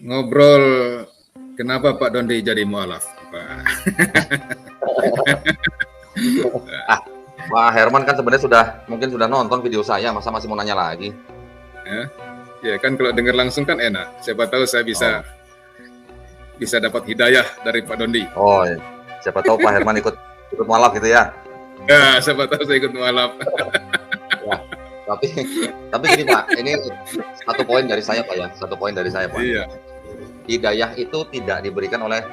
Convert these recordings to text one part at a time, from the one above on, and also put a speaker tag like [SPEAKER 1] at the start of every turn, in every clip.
[SPEAKER 1] ngobrol kenapa Pak Dondi jadi mualaf, Pak.
[SPEAKER 2] Pak Herman kan sebenarnya mungkin sudah nonton video saya, masa masih mau nanya lagi?
[SPEAKER 1] Ya kan kalau dengar langsung kan enak. Siapa tahu saya bisa dapat hidayah dari Pak Dondi.
[SPEAKER 2] Oh, ya. Siapa tahu Pak Herman ikut mualaf gitu ya?
[SPEAKER 1] Ya, siapa tahu saya ikut mualaf.
[SPEAKER 2] Ya, tapi gini Pak, ini satu poin dari saya Pak ya, Pak.
[SPEAKER 1] Iya.
[SPEAKER 2] Hidayah itu tidak diberikan oleh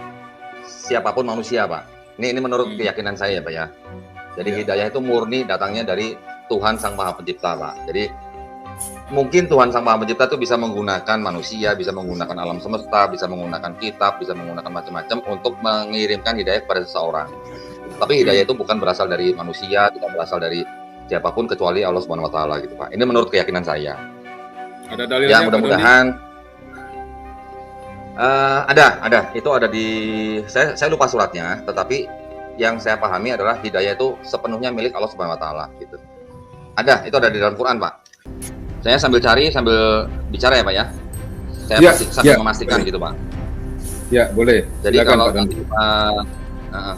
[SPEAKER 2] siapapun manusia Pak. Ini menurut keyakinan saya ya Pak ya. Jadi hidayah itu murni datangnya dari Tuhan Sang Maha Pencipta Pak. Jadi mungkin Tuhan Sang Maha Pencipta itu bisa menggunakan manusia, bisa menggunakan alam semesta, bisa menggunakan kitab, bisa menggunakan macam-macam untuk mengirimkan hidayah kepada seseorang. Tapi hidayah itu bukan berasal dari manusia, tidak berasal dari siapapun kecuali Allah Subhanahu wa taala gitu Pak. Ini menurut keyakinan saya.
[SPEAKER 1] Ada dalilnya?
[SPEAKER 2] Ya mudah-mudahan ada. Itu ada di saya lupa suratnya, tetapi yang saya pahami adalah hidayah itu sepenuhnya milik Allah Subhanahu wa taala gitu. Itu ada di dalam Quran, Pak. Saya sambil cari sambil bicara ya, Pak ya. Saya sambil memastikan gitu, Pak.
[SPEAKER 1] Ya, boleh.
[SPEAKER 2] Jadi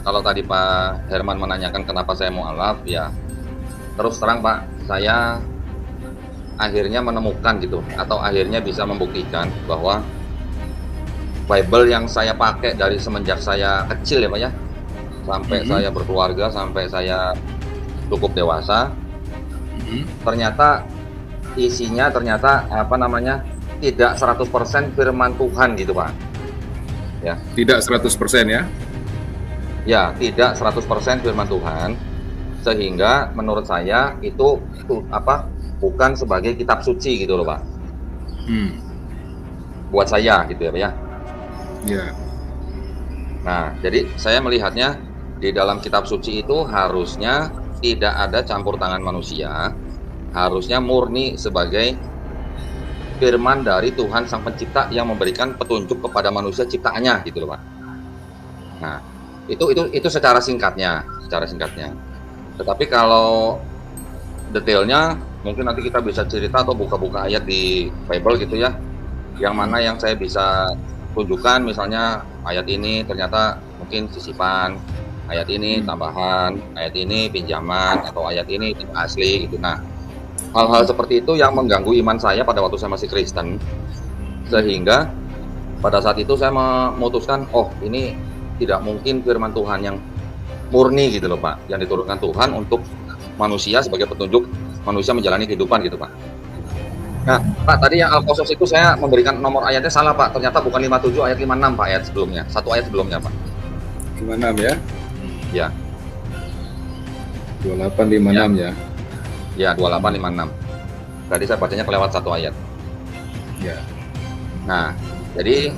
[SPEAKER 2] kalau tadi Pak Herman menanyakan kenapa saya mualaf, ya terus terang Pak, saya akhirnya menemukan gitu atau akhirnya bisa membuktikan bahwa Bible yang saya pakai dari semenjak saya kecil ya Pak ya, sampai saya berkeluarga, sampai saya cukup dewasa, ternyata isinya tidak 100% firman Tuhan gitu Pak. Ya.
[SPEAKER 1] Tidak 100% ya?
[SPEAKER 2] Ya, tidak 100% firman Tuhan, sehingga menurut saya itu bukan sebagai kitab suci gitu loh Pak. Buat saya gitu ya Pak ya.
[SPEAKER 1] Ya.
[SPEAKER 2] Nah, jadi saya melihatnya di dalam kitab suci itu harusnya tidak ada campur tangan manusia, harusnya murni sebagai firman dari Tuhan Sang Pencipta yang memberikan petunjuk kepada manusia ciptaannya gitu loh Pak. Nah, itu secara singkatnya. Tetapi kalau detailnya mungkin nanti kita bisa cerita atau buka-buka ayat di Bible gitu ya, yang mana yang saya bisa tunjukkan, misalnya ayat ini ternyata mungkin sisipan, ayat ini tambahan, ayat ini pinjaman, atau ayat ini tidak asli gitu. Nah, hal-hal seperti itu yang mengganggu iman saya pada waktu saya masih Kristen, sehingga pada saat itu saya memutuskan, ini tidak mungkin firman Tuhan yang murni gitu loh Pak, yang diturunkan Tuhan untuk manusia sebagai petunjuk manusia menjalani kehidupan gitu Pak. Nah Pak, tadi yang Al-Qasas itu saya memberikan nomor ayatnya salah Pak, ternyata bukan 57 ayat 56 Pak, ayat sebelumnya, satu ayat sebelumnya Pak.
[SPEAKER 1] 56 ya?
[SPEAKER 2] Ya.
[SPEAKER 1] 2856 ya?
[SPEAKER 2] Ya, 2856. Tadi saya bacanya kelewat satu ayat.
[SPEAKER 1] Ya.
[SPEAKER 2] Nah, jadi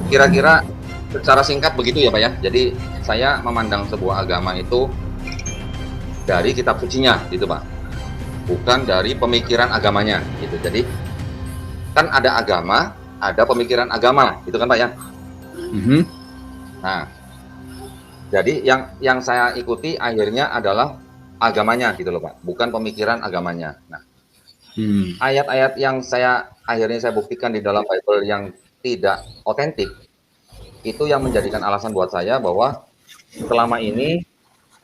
[SPEAKER 2] kira-kira secara singkat begitu ya Pak ya. Jadi saya memandang sebuah agama itu dari kitab sucinya gitu Pak, bukan dari pemikiran agamanya gitu. Jadi kan ada agama, ada pemikiran agama gitu kan Pak ya. Nah, jadi yang saya ikuti akhirnya adalah agamanya gitu loh Pak, bukan pemikiran agamanya. Nah, ayat-ayat yang akhirnya saya buktikan di dalam Bible yang tidak otentik, itu yang menjadikan alasan buat saya bahwa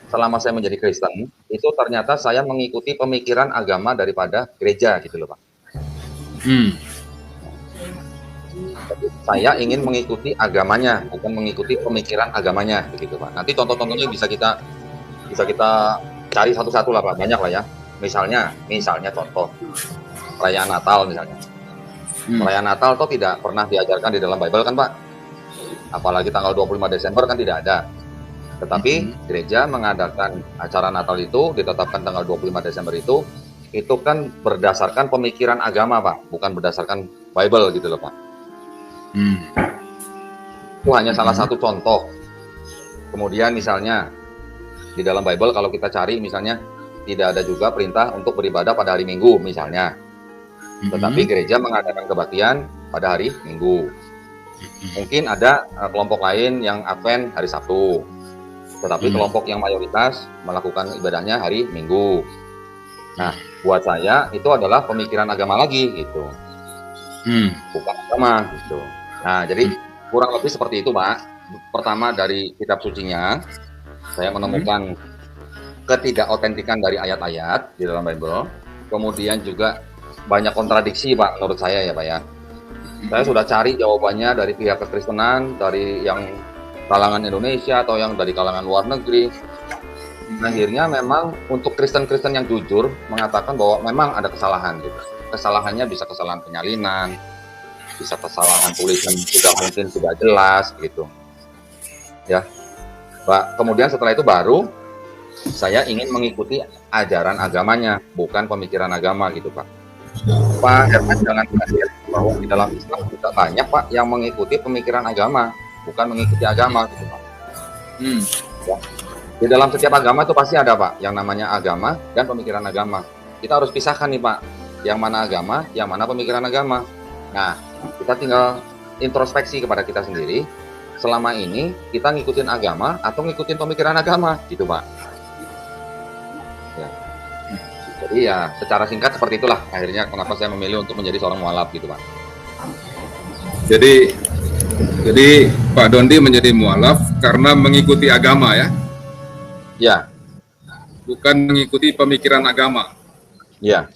[SPEAKER 2] selama saya menjadi Kristen, itu ternyata saya mengikuti pemikiran agama daripada gereja gitu loh Pak. Saya ingin mengikuti agamanya, bukan mengikuti pemikiran agamanya begitu Pak. Nanti contoh-contohnya bisa kita cari satu-satu lah Pak, banyak lah ya. Misalnya contoh perayaan Natal misalnya. Perayaan Natal itu tidak pernah diajarkan di dalam Bible kan Pak. Apalagi tanggal 25 Desember kan tidak ada. Tetapi gereja mengadakan acara Natal itu, ditetapkan tanggal 25 Desember itu kan berdasarkan pemikiran agama Pak, bukan berdasarkan Bible gitu loh Pak. Itu hanya salah satu contoh. Kemudian misalnya di dalam Bible kalau kita cari misalnya tidak ada juga perintah untuk beribadah pada hari Minggu misalnya. Tetapi gereja mengadakan kebaktian pada hari Minggu. Mungkin ada kelompok lain yang Advent hari Sabtu. Tetapi kelompok yang mayoritas melakukan ibadahnya hari Minggu. Nah, buat saya itu adalah pemikiran agama lagi gitu. Bukan agama gitu. Nah, jadi kurang lebih seperti itu, Pak. Pertama dari kitab sucinya, saya menemukan ketidakotentikan dari ayat-ayat di dalam Bible. Kemudian juga banyak kontradiksi, Pak, menurut saya ya, Pak ya. Saya sudah cari jawabannya dari pihak kekristenan, dari yang kalangan Indonesia atau yang dari kalangan luar negeri. Akhirnya memang untuk Kristen-Kristen yang jujur mengatakan bahwa memang ada kesalahan gitu. Kesalahannya bisa kesalahan penyalinan, bisa kesalahan tulisan sudah mungkin tidak jelas gitu. Ya. Pak, kemudian setelah itu baru saya ingin mengikuti ajaran agamanya, bukan pemikiran agama gitu, Pak. Pak Herman jangan kaget bahwa di dalam Islam juga banyak, Pak, yang mengikuti pemikiran agama, bukan mengikuti agama gitu, Pak. Ya. Di dalam setiap agama itu pasti ada, Pak, yang namanya agama dan pemikiran agama. Kita harus pisahkan nih, Pak, yang mana agama, yang mana pemikiran agama. Nah, kita tinggal introspeksi kepada kita sendiri, selama ini kita ngikutin agama atau ngikutin pemikiran agama, gitu, Pak. Ya. Jadi ya, secara singkat seperti itulah akhirnya kenapa saya memilih untuk menjadi seorang mualaf, gitu, Pak.
[SPEAKER 1] Jadi Pak Dondi menjadi mualaf karena mengikuti agama ya,
[SPEAKER 2] Ya,
[SPEAKER 1] bukan mengikuti pemikiran agama.
[SPEAKER 2] ya.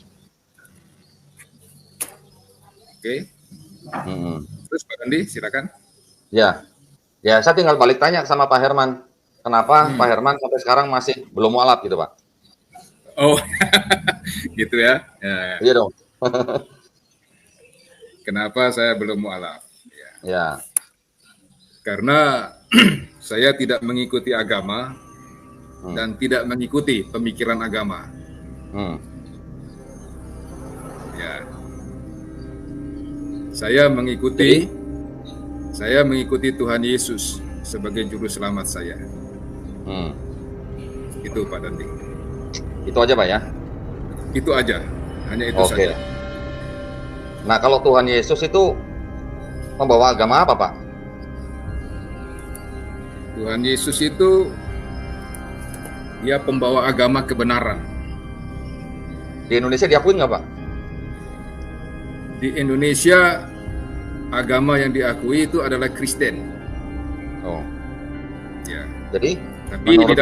[SPEAKER 1] Oke.
[SPEAKER 2] Mm-mm.
[SPEAKER 1] Terus Pak Dondi silakan.
[SPEAKER 2] Ya, ya. Saya tinggal balik tanya sama Pak Herman, kenapa Pak Herman sampai sekarang masih belum mualaf, gitu, Pak?
[SPEAKER 1] Oh, gitu ya. Ya.
[SPEAKER 2] Iya dong.
[SPEAKER 1] Kenapa saya belum mualaf? Ya.
[SPEAKER 2] Ya.
[SPEAKER 1] Karena saya tidak mengikuti agama dan tidak mengikuti pemikiran agama. Ya. Saya mengikuti Tuhan Yesus sebagai juru selamat saya. Itu Pak Dondi.
[SPEAKER 2] Itu aja, Pak ya?
[SPEAKER 1] Itu aja, hanya itu saja.
[SPEAKER 2] Nah, kalau Tuhan Yesus itu membawa agama apa, Pak?
[SPEAKER 1] Tuhan Yesus itu dia pembawa agama kebenaran.
[SPEAKER 2] Di Indonesia diakui nggak, Pak?
[SPEAKER 1] Di Indonesia agama yang diakui itu adalah Kristen.
[SPEAKER 2] Oh.
[SPEAKER 1] Ya.
[SPEAKER 2] Jadi,
[SPEAKER 1] tapi di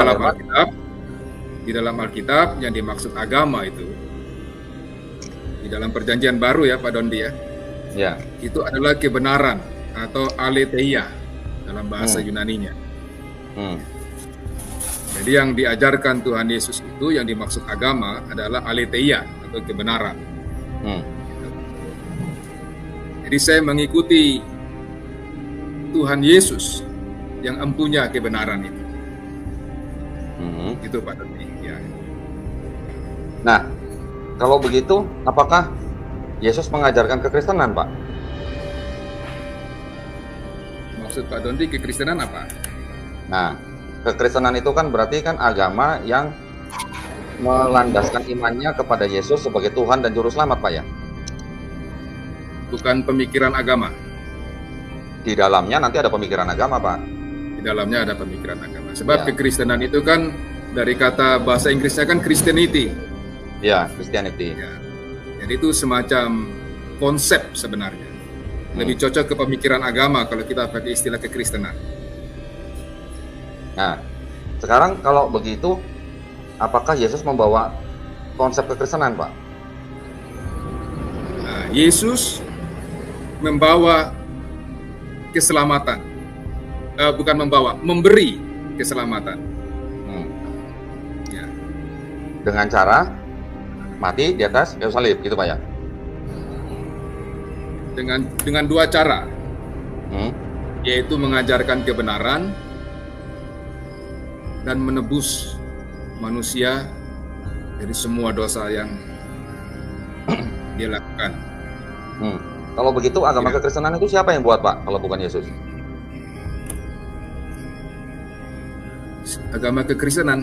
[SPEAKER 1] dalam Alkitab yang dimaksud agama itu di dalam Perjanjian Baru ya Pak Dondi ya.
[SPEAKER 2] Ya.
[SPEAKER 1] Itu adalah kebenaran atau aletheia dalam bahasa Yunaninya. Jadi yang diajarkan Tuhan Yesus itu yang dimaksud agama adalah aletheia atau kebenaran. Jadi saya mengikuti Tuhan Yesus yang empunya kebenaran itu. Itu Pak Dondi. Ya.
[SPEAKER 2] Nah, kalau begitu, apakah Yesus mengajarkan kekristenan, Pak?
[SPEAKER 1] Maksud Pak Dondi kekristenan apa?
[SPEAKER 2] Nah, kekristenan itu kan berarti kan agama yang melandaskan imannya kepada Yesus sebagai Tuhan dan Juru Selamat, Pak ya?
[SPEAKER 1] Bukan pemikiran agama.
[SPEAKER 2] Di dalamnya nanti ada pemikiran agama, Pak.
[SPEAKER 1] Di dalamnya ada pemikiran agama. Sebab kekristenan itu kan dari kata bahasa Inggrisnya kan Christianity.
[SPEAKER 2] Ya, Christianity.
[SPEAKER 1] Ya. Jadi itu semacam konsep sebenarnya. Lebih cocok ke pemikiran agama kalau kita pakai istilah kekristenan.
[SPEAKER 2] Nah, sekarang kalau begitu, apakah Yesus membawa konsep kekristenan, Pak?
[SPEAKER 1] Nah, Yesus membawa keselamatan. Bukan membawa, memberi keselamatan. Ya.
[SPEAKER 2] Dengan cara mati di atas kayu salib, gitu Pak ya?
[SPEAKER 1] Dengan dua cara, yaitu mengajarkan kebenaran dan menebus manusia dari semua dosa yang dia lakukan.
[SPEAKER 2] Kalau begitu agama kekristenan itu siapa yang buat, Pak, kalau bukan Yesus?
[SPEAKER 1] Agama kekristenan?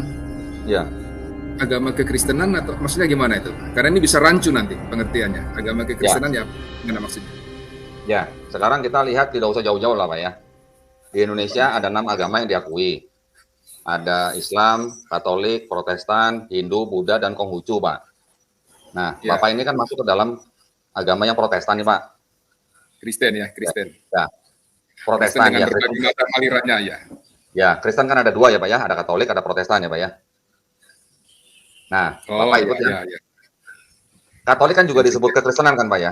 [SPEAKER 2] Ya.
[SPEAKER 1] Agama kekristenan atau maksudnya gimana itu? Karena ini bisa rancu nanti pengertiannya. Agama kekristenan ya gimana maksudnya?
[SPEAKER 2] Ya, sekarang kita lihat tidak usah jauh-jauh lah, Pak ya. Di Indonesia ada 6 agama yang diakui. Ada Islam, Katolik, Protestan, Hindu, Buddha, dan Konghucu, Pak. Nah, Bapak ini kan masuk ke dalam agama yang Protestan nih, Pak.
[SPEAKER 1] Kristen ya, Kristen.
[SPEAKER 2] Ya.
[SPEAKER 1] Kristen
[SPEAKER 2] Protestan
[SPEAKER 1] dengan
[SPEAKER 2] ya,
[SPEAKER 1] berbagai
[SPEAKER 2] Kristen.
[SPEAKER 1] macam alirannya ya.
[SPEAKER 2] Ya, Kristen kan ada dua ya Pak ya, ada Katolik, ada Protestan ya Pak ya. Nah,
[SPEAKER 1] Oh
[SPEAKER 2] Bapak
[SPEAKER 1] ya
[SPEAKER 2] ikut ya.
[SPEAKER 1] ya ya.
[SPEAKER 2] Katolik kan juga
[SPEAKER 1] Yang
[SPEAKER 2] disebut kekristenan kan Pak ya.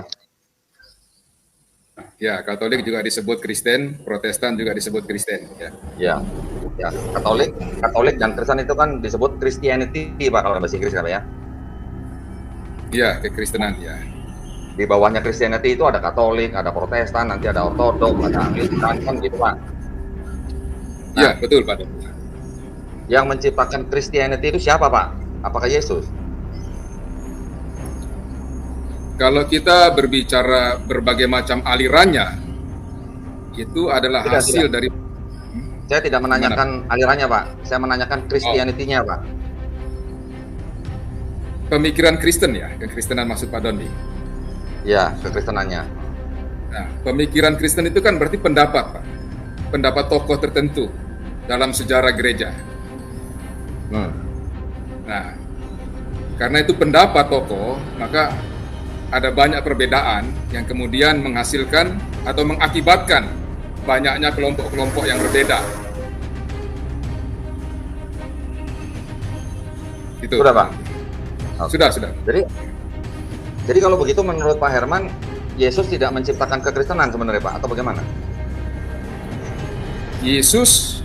[SPEAKER 1] Ya, Katolik juga disebut Kristen, Protestan juga disebut Kristen. Ya,
[SPEAKER 2] Ya, ya. Katolik dan Kristen itu kan disebut Christianity Pak kalau bahasa Inggris kan Pak ya.
[SPEAKER 1] ya kekristenan ya.
[SPEAKER 2] Di bawahnya Christianity itu ada Katolik, ada Protestan, nanti ada Ortodok, ada Anglikan kan gitu Pak.
[SPEAKER 1] Ya,
[SPEAKER 2] Nah,
[SPEAKER 1] betul Pak.
[SPEAKER 2] yang menciptakan Christianity itu siapa Pak? Apakah Yesus?
[SPEAKER 1] Kalau kita berbicara berbagai macam alirannya, itu adalah
[SPEAKER 2] Tidak,
[SPEAKER 1] hasil
[SPEAKER 2] tidak.
[SPEAKER 1] dari
[SPEAKER 2] Saya tidak menanyakan alirannya Pak, saya menanyakan Christianity-nya Pak.
[SPEAKER 1] pemikiran Kristen ya, kekristenan maksud Pak Dondi.
[SPEAKER 2] Ya, kekristenannya.
[SPEAKER 1] Nah, pemikiran Kristen itu kan berarti pendapat Pak, pendapat tokoh tertentu dalam sejarah gereja. Nah, karena itu pendapat tokoh, maka ada banyak perbedaan yang kemudian menghasilkan atau mengakibatkan banyaknya kelompok-kelompok yang berbeda. Itu.
[SPEAKER 2] Sudah Pak?
[SPEAKER 1] Sudah.
[SPEAKER 2] Jadi kalau begitu menurut Pak Herman, Yesus tidak menciptakan kekristenan sebenarnya Pak, atau bagaimana?
[SPEAKER 1] Yesus,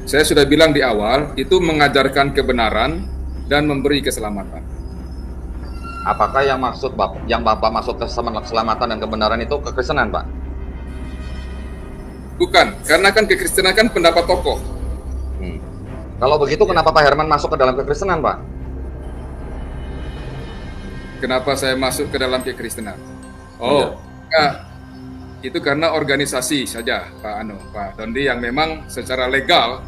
[SPEAKER 1] saya sudah bilang di awal, itu mengajarkan kebenaran dan memberi keselamatan.
[SPEAKER 2] Apakah yang Bapak maksud keselamatan dan kebenaran itu kekristenan Pak?
[SPEAKER 1] Bukan, karena kan kekristenan kan pendapat tokoh.
[SPEAKER 2] Kalau begitu kenapa Pak Herman masuk ke dalam kekristenan Pak?
[SPEAKER 1] Kenapa saya masuk ke dalam kekristenan? Oh, ya, itu karena organisasi saja Pak Dondi yang memang secara legal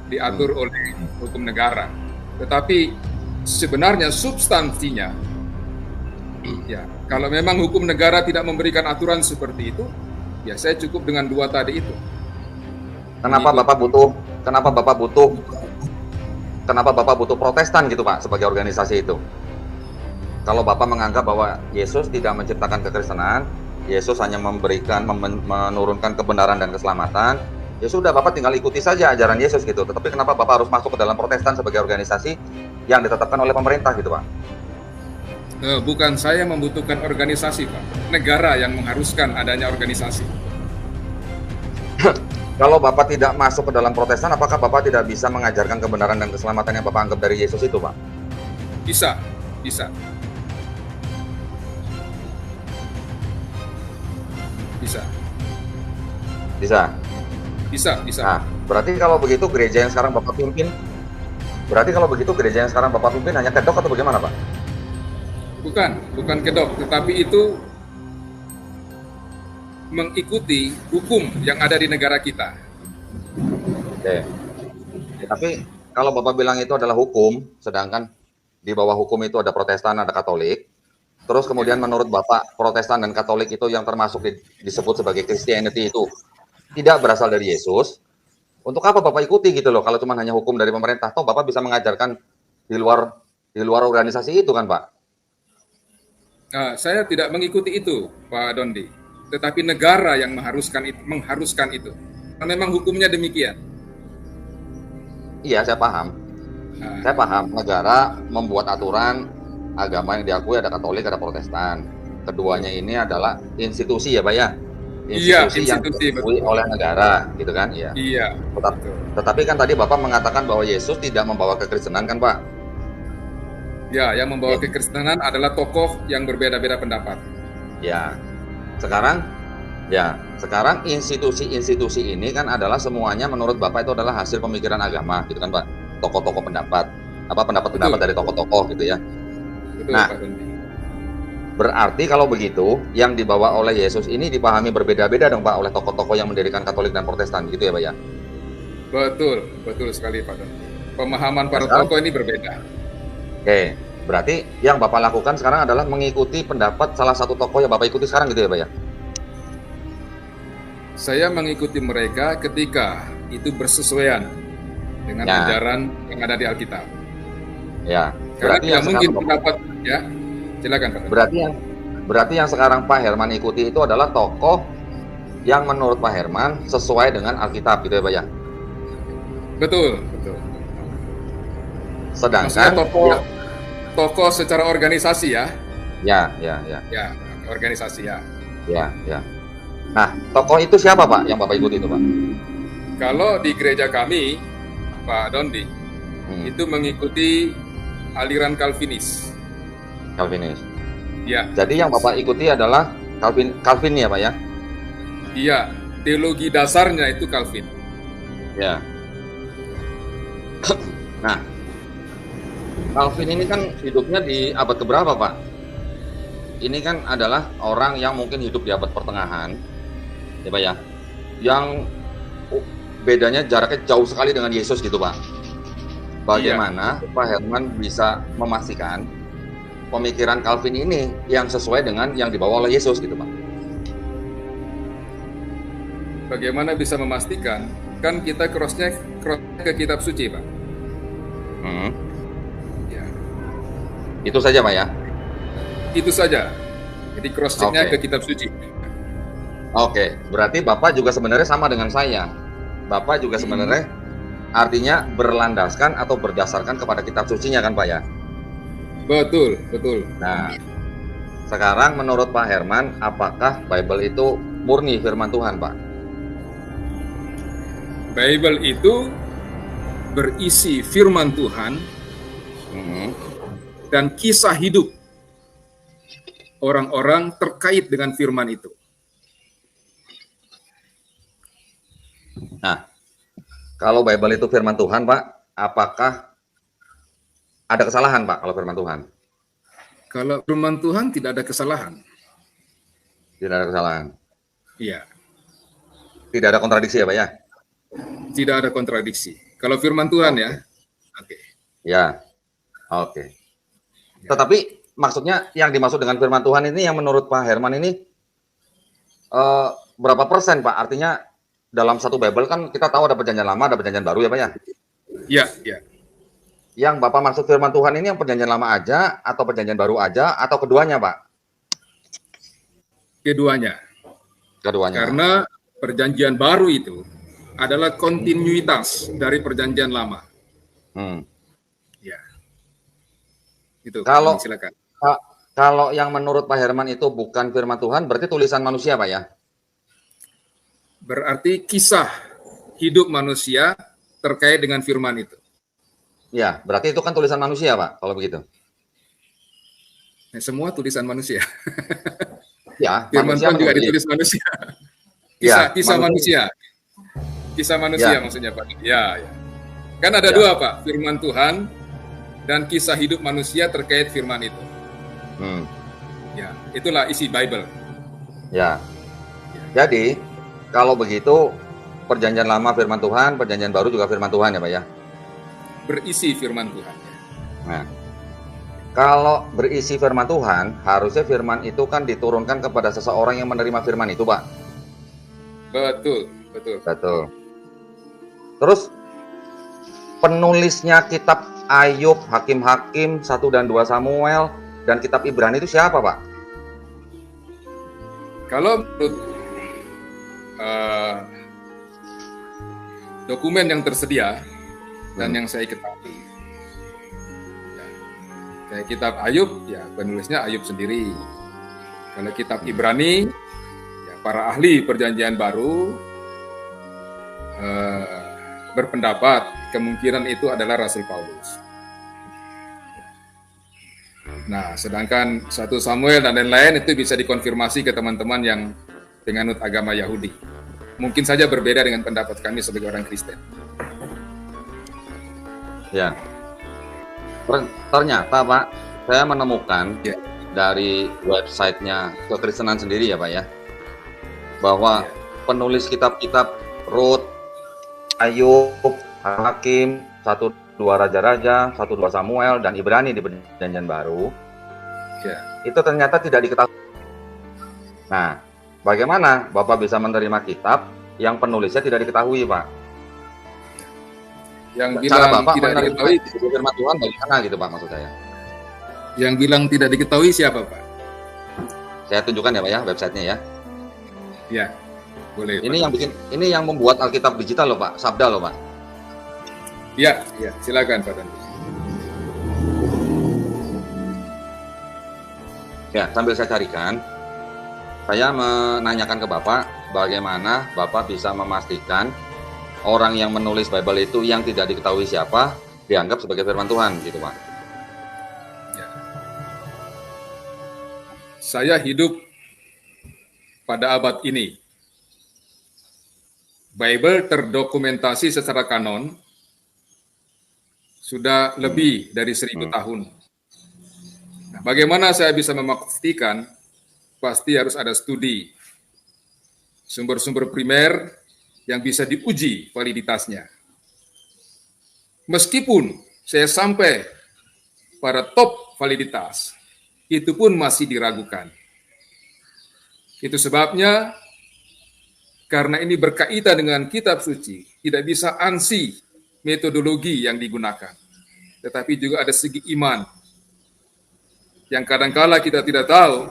[SPEAKER 1] diatur oleh hukum negara. Tetapi sebenarnya substansinya, ya kalau memang hukum negara tidak memberikan aturan seperti itu, ya saya cukup dengan dua tadi itu.
[SPEAKER 2] Kenapa Bapak butuh Protestan gitu Pak sebagai organisasi itu? Kalau Bapak menganggap bahwa Yesus tidak menciptakan kekristenan, Yesus hanya menurunkan kebenaran dan keselamatan, ya sudah Bapak tinggal ikuti saja ajaran Yesus gitu. Tetapi kenapa Bapak harus masuk ke dalam Protestan sebagai organisasi yang ditetapkan oleh pemerintah gitu Pak?
[SPEAKER 1] Bukan saya membutuhkan organisasi Pak, negara yang mengharuskan adanya organisasi.
[SPEAKER 2] Kalau Bapak tidak masuk ke dalam Protestan, apakah Bapak tidak bisa mengajarkan kebenaran dan keselamatan yang Bapak anggap dari Yesus itu Pak?
[SPEAKER 1] Bisa. Bisa.
[SPEAKER 2] Nah, berarti kalau begitu gereja yang sekarang Bapak pimpin hanya kedok atau bagaimana Pak?
[SPEAKER 1] Bukan kedok, tetapi itu mengikuti hukum yang ada di negara kita.
[SPEAKER 2] Oke. Tapi kalau Bapak bilang itu adalah hukum, sedangkan di bawah hukum itu ada Protestan, ada Katolik, terus kemudian menurut Bapak Protestan dan Katolik itu yang termasuk disebut sebagai Christianity itu tidak berasal dari Yesus, untuk apa Bapak ikuti gitu loh kalau cuma hanya hukum dari pemerintah? Toh Bapak bisa mengajarkan di luar organisasi itu kan Pak?
[SPEAKER 1] Nah, saya tidak mengikuti itu Pak Dondi, tetapi negara yang mengharuskan itu. Karena memang hukumnya demikian.
[SPEAKER 2] Iya, saya paham. Saya paham, negara membuat aturan agama yang diakui ada Katolik, ada Protestan. Keduanya ini adalah institusi ya Pak ya? Institusi yang diakui oleh negara, gitu kan? Iya. Tetapi kan tadi Bapak mengatakan bahwa Yesus tidak membawa kekristenan kan Pak?
[SPEAKER 1] Ya, yang membawa kekristenan adalah tokoh yang berbeda-beda pendapat.
[SPEAKER 2] Ya, sekarang institusi-institusi ini kan adalah semuanya menurut Bapak itu adalah hasil pemikiran agama, gitu kan Pak? Tokoh-tokoh pendapat dari tokoh-tokoh gitu ya.
[SPEAKER 1] Betul,
[SPEAKER 2] nah,
[SPEAKER 1] Pak Dondi.
[SPEAKER 2] Berarti kalau begitu, yang dibawa oleh Yesus ini dipahami berbeda-beda dong Pak oleh tokoh-tokoh yang mendirikan Katolik dan Protestan, gitu ya Pak ya?
[SPEAKER 1] Betul sekali Pak Dondi. Pemahaman para tokoh ini berbeda.
[SPEAKER 2] Oke, berarti yang Bapak lakukan sekarang adalah mengikuti pendapat salah satu tokoh yang Bapak ikuti sekarang gitu ya Pak ya?
[SPEAKER 1] Saya mengikuti mereka ketika itu bersesuaian dengan ajaran yang ada di Alkitab.
[SPEAKER 2] Ya,
[SPEAKER 1] karena tidak mungkin pendapat ya. Silakan Pak.
[SPEAKER 2] Berarti yang sekarang Pak Herman ikuti itu adalah tokoh yang menurut Pak Herman sesuai dengan Alkitab gitu ya Pak ya.
[SPEAKER 1] Betul, betul. Maksudnya
[SPEAKER 2] Sedangkan
[SPEAKER 1] tokoh secara organisasi ya.
[SPEAKER 2] ya.
[SPEAKER 1] Ya, organisasi ya.
[SPEAKER 2] Ya. Nah, tokoh itu siapa Pak yang Bapak ikuti itu Pak?
[SPEAKER 1] Kalau di gereja kami, Pak Dondi, itu mengikuti aliran Calvinis.
[SPEAKER 2] Calvinis.
[SPEAKER 1] Ya.
[SPEAKER 2] Jadi yang Bapak ikuti adalah Calvin ya Pak ya?
[SPEAKER 1] Iya, teologi dasarnya itu Calvin.
[SPEAKER 2] Ya. Nah, Calvin ini kan hidupnya di abad keberapa Pak? Ini kan adalah orang yang mungkin hidup di abad pertengahan, ya Pak ya, yang bedanya jaraknya jauh sekali dengan Yesus gitu Pak. Bagaimana Pak Herman bisa memastikan pemikiran Calvin ini yang sesuai dengan yang dibawa oleh Yesus gitu Pak?
[SPEAKER 1] Bagaimana bisa memastikan? Kan kita cross-nya ke kitab suci Pak. Ya.
[SPEAKER 2] Itu saja Pak ya?
[SPEAKER 1] Itu saja. Jadi cross-checknya ke kitab suci.
[SPEAKER 2] Oke, berarti Bapak juga sebenarnya sama dengan saya. Bapak juga sebenarnya artinya berlandaskan atau berdasarkan kepada kitab sucinya kan Pak ya?
[SPEAKER 1] Betul, betul.
[SPEAKER 2] Nah, sekarang menurut Pak Herman, apakah Bible itu murni firman Tuhan Pak?
[SPEAKER 1] Bible itu berisi firman Tuhan dan kisah hidup orang-orang terkait dengan firman itu.
[SPEAKER 2] Nah, kalau Bible itu firman Tuhan, Pak, apakah ada kesalahan, Pak, kalau firman Tuhan?
[SPEAKER 1] Kalau firman Tuhan tidak ada kesalahan.
[SPEAKER 2] Tidak ada kesalahan.
[SPEAKER 1] Iya.
[SPEAKER 2] Tidak ada kontradiksi ya, Pak ya?
[SPEAKER 1] Tidak ada kontradiksi. Kalau firman Tuhan ya. Oke.
[SPEAKER 2] Ya. Oke. Tetapi maksudnya yang dimaksud dengan firman Tuhan ini yang menurut Pak Herman ini berapa persen, Pak? Artinya dalam satu Bible kan kita tahu ada perjanjian lama, ada perjanjian baru ya, Pak ya?
[SPEAKER 1] Iya, iya.
[SPEAKER 2] Yang Bapak maksud firman Tuhan ini yang perjanjian lama aja atau perjanjian baru aja atau keduanya, Pak?
[SPEAKER 1] Keduanya.
[SPEAKER 2] Keduanya.
[SPEAKER 1] Karena perjanjian baru itu adalah kontinuitas dari perjanjian lama. Ya. Itu.
[SPEAKER 2] Kalau
[SPEAKER 1] silakan.
[SPEAKER 2] Kalau yang menurut Pak Herman itu bukan firman Tuhan, berarti tulisan manusia, Pak ya?
[SPEAKER 1] Berarti kisah hidup manusia terkait dengan firman itu.
[SPEAKER 2] Ya, berarti itu kan tulisan manusia, Pak, kalau begitu.
[SPEAKER 1] Nah, semua tulisan manusia.
[SPEAKER 2] Ya,
[SPEAKER 1] firman Tuhan juga ditulis manusia. Kisah manusia. Kisah manusia maksudnya, Pak. Ya. Kan ada dua, Pak. Firman Tuhan dan kisah hidup manusia terkait firman itu. Ya, itulah isi Bible.
[SPEAKER 2] Ya. Jadi, kalau begitu perjanjian lama firman Tuhan, perjanjian baru juga firman Tuhan ya, Pak ya?
[SPEAKER 1] Berisi firman Tuhan.
[SPEAKER 2] Nah, kalau berisi firman Tuhan, harusnya firman itu kan diturunkan kepada seseorang yang menerima firman itu, Pak.
[SPEAKER 1] Betul.
[SPEAKER 2] Terus penulisnya kitab Ayub, Hakim-Hakim, 1 dan 2 Samuel, dan kitab Ibrani itu siapa, Pak?
[SPEAKER 1] Kalau menurut dokumen yang tersedia dan yang saya ketahui, ya, kayak kitab Ayub, ya penulisnya Ayub sendiri. Kalau kitab Ibrani, ya para ahli perjanjian baru berpendapat kemungkinan itu adalah Rasul Paulus. Nah, sedangkan 1 Samuel dan lain-lain itu bisa dikonfirmasi ke teman-teman yang penganut agama Yahudi. Mungkin saja berbeda dengan pendapat kami sebagai orang Kristen.
[SPEAKER 2] Ya. Ternyata, Pak, saya menemukan dari websitenya kekristenan sendiri ya, Pak ya, bahwa penulis kitab-kitab Rut, Ayub, Hakim, 1-2 Raja-Raja, 1-2 Samuel, dan Ibrani di Perjanjian Baru, itu ternyata tidak diketahui. Nah, bagaimana Bapak bisa menerima kitab yang penulisnya tidak diketahui, Pak?
[SPEAKER 1] Yang
[SPEAKER 2] cara
[SPEAKER 1] bilang
[SPEAKER 2] Bapak
[SPEAKER 1] tidak diketahui
[SPEAKER 2] firman Tuhan bagaimana gitu, Pak, maksud saya?
[SPEAKER 1] Yang bilang tidak diketahui siapa, Pak?
[SPEAKER 2] Saya tunjukkan ya, Pak ya, websitenya ya.
[SPEAKER 1] Ya. Boleh, Pak
[SPEAKER 2] Ini yang
[SPEAKER 1] Doni.
[SPEAKER 2] ini yang membuat Alkitab digital loh Pak, Sabda loh Pak.
[SPEAKER 1] Ya, ya, silakan Pak Doni.
[SPEAKER 2] Ya, sambil saya carikan, saya menanyakan ke Bapak, bagaimana Bapak bisa memastikan orang yang menulis Bible itu yang tidak diketahui siapa, dianggap sebagai firman Tuhan, gitu Pak.
[SPEAKER 1] Ya. Saya hidup pada abad ini. Bible terdokumentasi secara kanon sudah lebih dari 1000 tahun. Nah, bagaimana saya bisa memastikan? Pasti harus ada studi, sumber-sumber primer yang bisa diuji validitasnya. Meskipun saya sampai pada top validitas, itu pun masih diragukan. Itu sebabnya, karena ini berkaitan dengan kitab suci, tidak bisa ansi metodologi yang digunakan. Tetapi juga ada segi iman, yang kadangkala kita tidak tahu,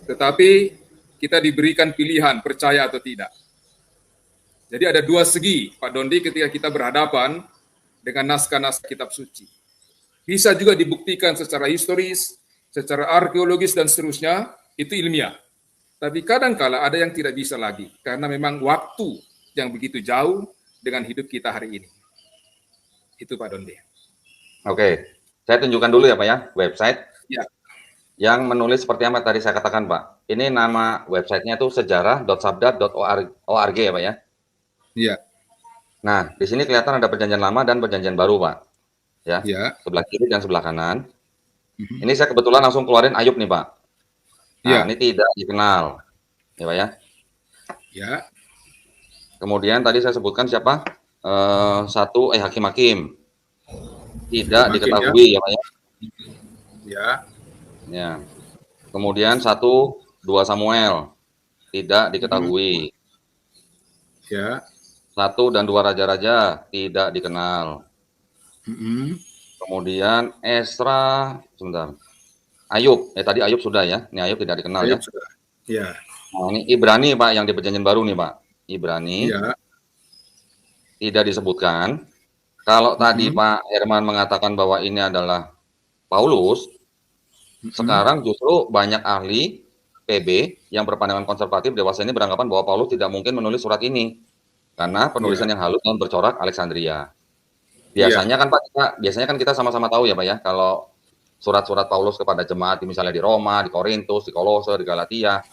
[SPEAKER 1] tetapi kita diberikan pilihan percaya atau tidak. Jadi ada dua segi, Pak Dondi, ketika kita berhadapan dengan naskah-naskah kitab suci. Bisa juga dibuktikan secara historis, secara arkeologis dan seterusnya, itu ilmiah. Tapi kadangkala ada yang tidak bisa lagi, karena memang waktu yang begitu jauh dengan hidup kita hari ini. Itu Pak Dondi.
[SPEAKER 2] Oke, saya tunjukkan dulu ya Pak ya, website.
[SPEAKER 1] Ya.
[SPEAKER 2] Yang menulis seperti apa tadi saya katakan Pak. Ini nama websitenya tuh sejarah.sabda.org ya Pak ya.
[SPEAKER 1] Iya.
[SPEAKER 2] Nah, di sini kelihatan ada perjanjian lama dan perjanjian baru Pak. Ya,
[SPEAKER 1] Ya.
[SPEAKER 2] sebelah kiri dan sebelah kanan. Ini saya kebetulan langsung keluarin Ayub nih Pak. Nah,
[SPEAKER 1] Ya.
[SPEAKER 2] ini tidak dikenal. Ya Pak ya.
[SPEAKER 1] Ya.
[SPEAKER 2] Kemudian tadi saya sebutkan siapa? Hakim-hakim. Tidak
[SPEAKER 1] Hakim,
[SPEAKER 2] diketahui ya Pak ya.
[SPEAKER 1] Ya.
[SPEAKER 2] Ya. Kemudian 2 Samuel. Tidak diketahui.
[SPEAKER 1] Ya.
[SPEAKER 2] 1 dan 2 Raja-Raja tidak dikenal. Kemudian Esra, sebentar. Ayub, tadi Ayub sudah ya. Ini Ayub tidak dikenal
[SPEAKER 1] Ayub
[SPEAKER 2] ya.
[SPEAKER 1] sudah. Ya.
[SPEAKER 2] Nah, ini Ibrani Pak yang di perjanjian baru nih Pak. Ibrani.
[SPEAKER 1] Ya.
[SPEAKER 2] Tidak disebutkan. Kalau tadi Pak Herman mengatakan bahwa ini adalah Paulus, sekarang justru banyak ahli PB yang berpandangan konservatif dewasa ini beranggapan bahwa Paulus tidak mungkin menulis surat ini karena penulisan yang halus dan bercorak Alexandria. Biasanya kan kita sama-sama tahu ya Pak ya, kalau surat-surat Paulus kepada jemaat misalnya di Roma, di Korintus, di Kolose, di Galatia,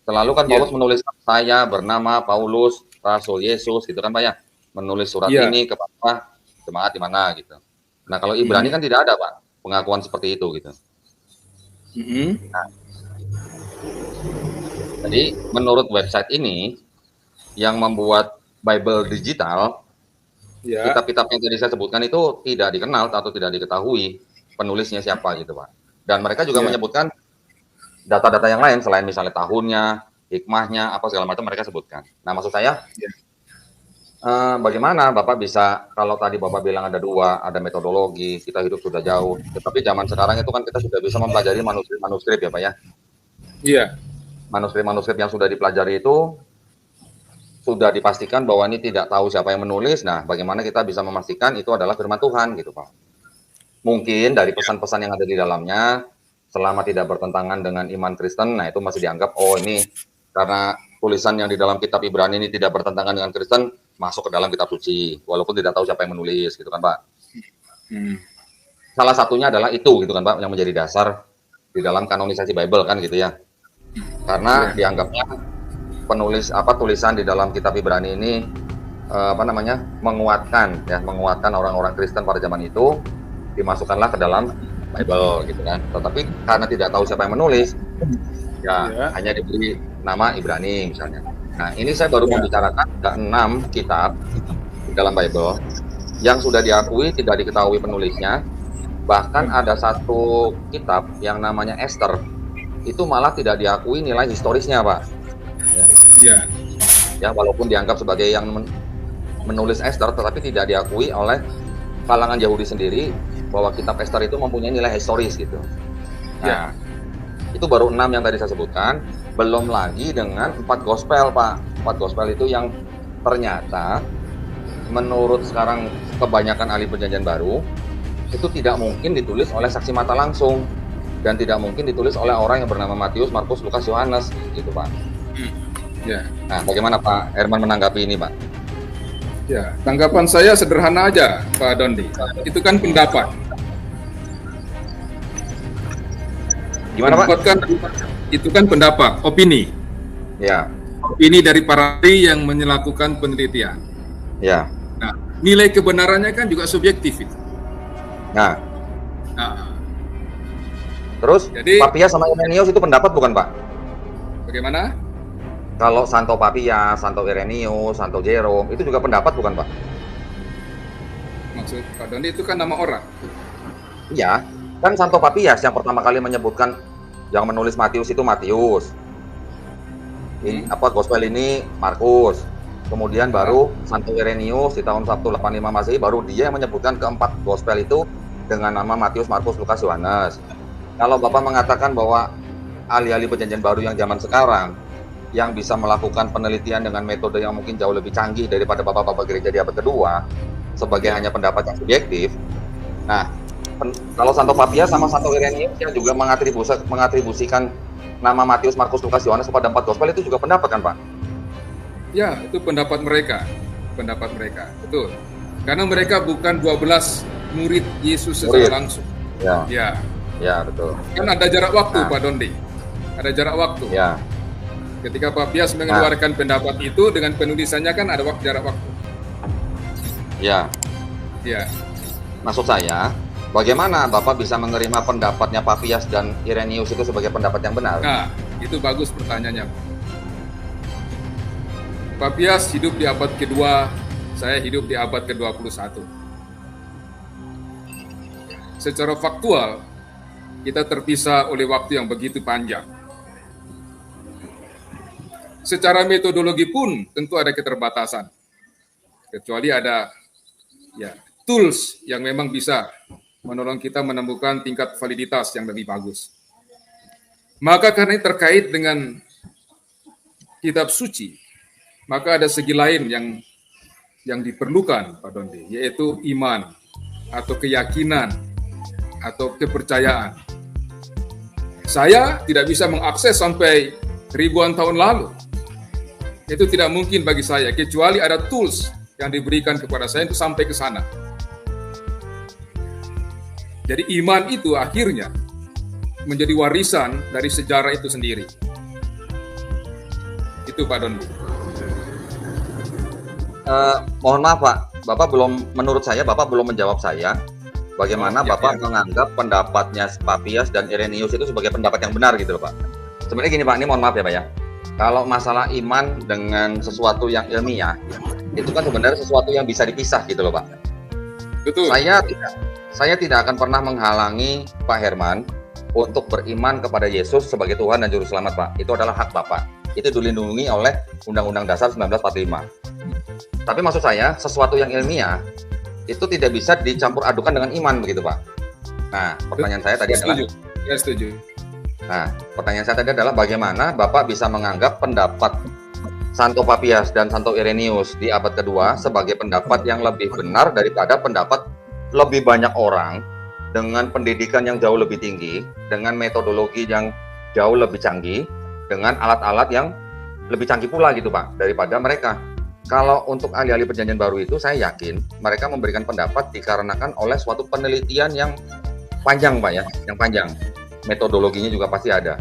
[SPEAKER 2] selalu kan Paulus menulis, saya bernama Paulus, Rasul Yesus, gitu kan Pak ya, menulis surat ini kepada jemaat di mana gitu. Nah kalau Ibrani kan tidak ada Pak pengakuan seperti itu gitu. Nah, jadi menurut website ini yang membuat Bible digital, kitab-kitab yang tadi saya sebutkan itu tidak dikenal atau tidak diketahui penulisnya siapa gitu Pak. Dan mereka juga menyebutkan data-data yang lain selain misalnya tahunnya, hikmahnya, apa segala macam mereka sebutkan. Nah maksud saya, bagaimana Bapak bisa, kalau tadi Bapak bilang ada 2, ada metodologi, kita hidup sudah jauh, tetapi zaman sekarang itu kan kita sudah bisa mempelajari manuskrip ya Pak ya.
[SPEAKER 1] Iya.
[SPEAKER 2] Manuskrip yang sudah dipelajari itu sudah dipastikan bahwa ini tidak tahu siapa yang menulis. Nah, bagaimana kita bisa memastikan itu adalah firman Tuhan gitu Pak. Mungkin dari pesan-pesan yang ada di dalamnya, selama tidak bertentangan dengan iman Kristen, nah itu masih dianggap, oh ini karena tulisan yang di dalam kitab Ibrani ini tidak bertentangan dengan Kristen, masuk ke dalam kitab suci, walaupun tidak tahu siapa yang menulis, gitu kan Pak. Salah satunya adalah itu, gitu kan Pak, yang menjadi dasar di dalam kanonisasi Bible kan gitu ya. Karena dianggapnya tulisan di dalam kitab Ibrani ini menguatkan orang-orang Kristen pada zaman itu, dimasukkanlah ke dalam Bible gitu kan. Tetapi karena tidak tahu siapa yang menulis, hanya diberi nama Ibrani misalnya. Nah, ini saya baru membicarakan ada 6 kitab di dalam Bible yang sudah diakui tidak diketahui penulisnya. Bahkan ada 1 kitab yang namanya Esther, itu malah tidak diakui nilai historisnya, Pak. Ya, walaupun dianggap sebagai yang menulis Esther, tetapi tidak diakui oleh kalangan Yahudi sendiri bahwa kitab Esther itu mempunyai nilai historis gitu. Nah, itu baru 6 yang tadi saya sebutkan, belum lagi dengan 4 gospel Pak. 4 gospel itu yang ternyata menurut sekarang kebanyakan ahli perjanjian baru itu tidak mungkin ditulis oleh saksi mata langsung dan tidak mungkin ditulis oleh orang yang bernama Matius, Markus, Lukas, Yohanes gitu Pak.
[SPEAKER 1] Ya.
[SPEAKER 2] Nah, bagaimana Pak Herman menanggapi ini Pak?
[SPEAKER 1] Ya, tanggapan saya sederhana aja Pak Dondi. Itu kan pendapat.
[SPEAKER 2] Gimana Pak?
[SPEAKER 1] Itu kan pendapat, opini.
[SPEAKER 2] Ya.
[SPEAKER 1] Opini dari para ahli yang melakukan penelitian.
[SPEAKER 2] Ya.
[SPEAKER 1] Nah, nilai kebenarannya kan juga subjektif itu.
[SPEAKER 2] Nah. Terus,
[SPEAKER 1] jadi,
[SPEAKER 2] Papias sama Irenaeus itu pendapat bukan Pak?
[SPEAKER 1] Bagaimana?
[SPEAKER 2] Kalau Santo Papias, Santo Irenaeus, Santo Jerome, itu juga pendapat bukan Pak?
[SPEAKER 1] Maksud Pak Dondi itu kan nama orang.
[SPEAKER 2] Iya, kan Santo Papias yang pertama kali menyebutkan yang menulis Matius itu Matius. Gospel ini Markus. Kemudian baru Santo Irenaeus di tahun 185 Masehi baru dia yang menyebutkan keempat gospel itu dengan nama Matius, Markus, Lukas, Yohanes. Kalau Bapak mengatakan bahwa ahli-ahli perjanjian baru yang zaman sekarang yang bisa melakukan penelitian dengan metode yang mungkin jauh lebih canggih daripada Bapak-Bapak gereja di abad kedua sebagai hanya pendapat yang subjektif. Nah, kalau Santo Papias sama Santo Irenaeus yang juga mengatribusikan nama Matius, Markus, Lukas, Yohanes kepada 4 gospel itu juga pendapat kan Pak?
[SPEAKER 1] Ya, itu pendapat mereka. Pendapat mereka, betul. Karena mereka bukan 12 murid Yesus secara langsung.
[SPEAKER 2] Ya. Ya, betul.
[SPEAKER 1] Kan ada jarak waktu Pak Dondi. Ada jarak waktu.
[SPEAKER 2] Ya.
[SPEAKER 1] Ketika Papias mengeluarkan pendapat itu dengan penulisannya kan ada jarak waktu.
[SPEAKER 2] Ya.
[SPEAKER 1] Ya.
[SPEAKER 2] Maksud saya, bagaimana Bapak bisa menerima pendapatnya Papias dan Irenaeus itu sebagai pendapat yang benar?
[SPEAKER 1] Nah, itu bagus pertanyaannya. Papias hidup di abad kedua, saya hidup di abad ke-21. Secara faktual, kita terpisah oleh waktu yang begitu panjang. Secara metodologi pun tentu ada keterbatasan. Kecuali ada tools yang memang bisa menolong kita menemukan tingkat validitas yang lebih bagus. Maka karena ini terkait dengan kitab suci, maka ada segi lain yang diperlukan Pak Dondi, yaitu iman atau keyakinan atau kepercayaan. Saya tidak bisa mengakses sampai ribuan tahun lalu. Itu tidak mungkin bagi saya, kecuali ada tools yang diberikan kepada saya untuk sampai ke sana. Jadi iman itu akhirnya menjadi warisan dari sejarah itu sendiri. Itu Pak Dondi.
[SPEAKER 2] Mohon maaf Pak, menurut saya Bapak belum menjawab saya. Bagaimana Bapak menganggap pendapatnya Papias dan Irenaeus itu sebagai pendapat yang benar gitu loh Pak. Sebenarnya gini Pak, ini mohon maaf ya Pak ya. Kalau masalah iman dengan sesuatu yang ilmiah, itu kan sebenarnya sesuatu yang bisa dipisah gitu loh Pak.
[SPEAKER 1] Betul.
[SPEAKER 2] Saya tidak akan pernah menghalangi Pak Herman untuk beriman kepada Yesus sebagai Tuhan dan Juru Selamat Pak. Itu adalah hak Bapak. Itu dilindungi oleh Undang-Undang Dasar 1945. Tapi maksud saya, sesuatu yang ilmiah itu tidak bisa dicampur adukan dengan iman begitu Pak. Nah, pertanyaan saya tadi adalah
[SPEAKER 1] saya setuju.
[SPEAKER 2] Nah, pertanyaan saya tadi adalah bagaimana Bapak bisa menganggap pendapat Santo Papias dan Santo Irenaeus di abad kedua sebagai pendapat yang lebih benar daripada pendapat lebih banyak orang dengan pendidikan yang jauh lebih tinggi, dengan metodologi yang jauh lebih canggih, dengan alat-alat yang lebih canggih pula gitu Pak daripada mereka. Kalau untuk ahli-ahli perjanjian baru itu saya yakin mereka memberikan pendapat dikarenakan oleh suatu penelitian yang panjang Pak ya, yang panjang. Metodologinya juga pasti ada.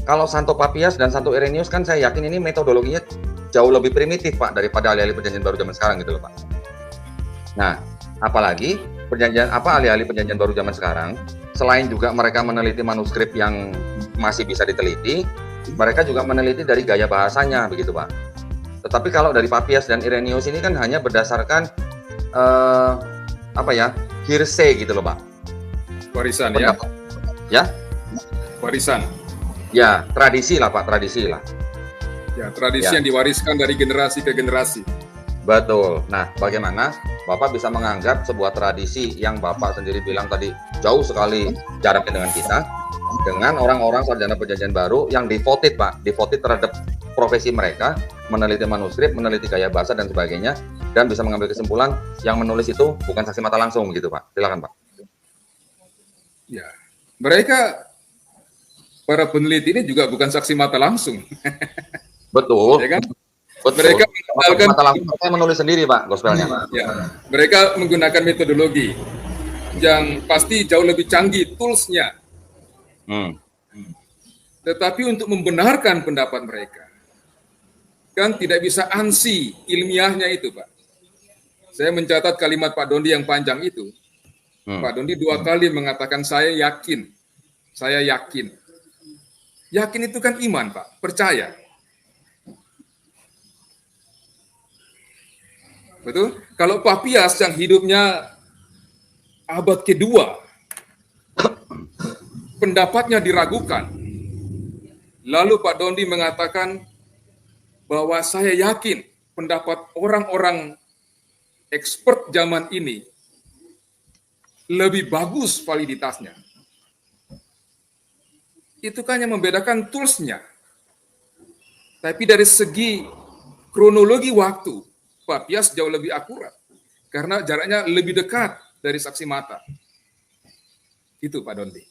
[SPEAKER 2] Kalau Santo Papias dan Santo Irenaeus kan saya yakin ini metodologinya jauh lebih primitif Pak daripada ahli-ahli perjanjian baru zaman sekarang gitu loh Pak. Nah, apalagi ahli-ahli perjanjian baru zaman sekarang, selain juga mereka meneliti manuskrip yang masih bisa diteliti, mereka juga meneliti dari gaya bahasanya begitu Pak. Tetapi kalau dari Papias dan Irenaeus ini kan hanya berdasarkan hearsay gitu loh Pak.
[SPEAKER 1] Warisan
[SPEAKER 2] pendapat. Ya?
[SPEAKER 1] Warisan.
[SPEAKER 2] Ya, tradisi lah Pak, tradisi lah.
[SPEAKER 1] Ya, tradisi yang diwariskan dari generasi ke generasi.
[SPEAKER 2] Betul. Nah, bagaimana Bapak bisa menganggap sebuah tradisi yang Bapak sendiri bilang tadi jauh sekali jaraknya dengan kita, dengan orang-orang sarjana perjanjian baru yang devoted Pak, devoted terhadap profesi mereka, meneliti manuskrip, meneliti gaya bahasa dan sebagainya, dan bisa mengambil kesimpulan yang menulis itu bukan saksi mata langsung gitu Pak. Silakan Pak.
[SPEAKER 1] Ya, mereka para peneliti ini juga bukan saksi mata langsung.
[SPEAKER 2] Betul.
[SPEAKER 1] Ya kan?
[SPEAKER 2] Betul.
[SPEAKER 1] Mereka
[SPEAKER 2] menggunakan mata langsung saya menulis sendiri Pak gospelnya.
[SPEAKER 1] Ya, mereka menggunakan metodologi yang pasti jauh lebih canggih toolsnya. Tetapi untuk membenarkan pendapat mereka, kan tidak bisa ansi ilmiahnya itu Pak. Saya mencatat kalimat Pak Dondi yang panjang itu. Pak Dondi 2 kali mengatakan saya yakin. Saya yakin. Yakin itu kan iman Pak, percaya. Betul? Kalau Papias yang hidupnya abad kedua, pendapatnya diragukan. Lalu Pak Dondi mengatakan bahwa saya yakin pendapat orang-orang expert zaman ini lebih bagus validitasnya. Itu kan yang membedakan toolsnya. Tapi dari segi kronologi waktu, Papias jauh lebih akurat. Karena jaraknya lebih dekat dari saksi mata. Itu Pak Dondi.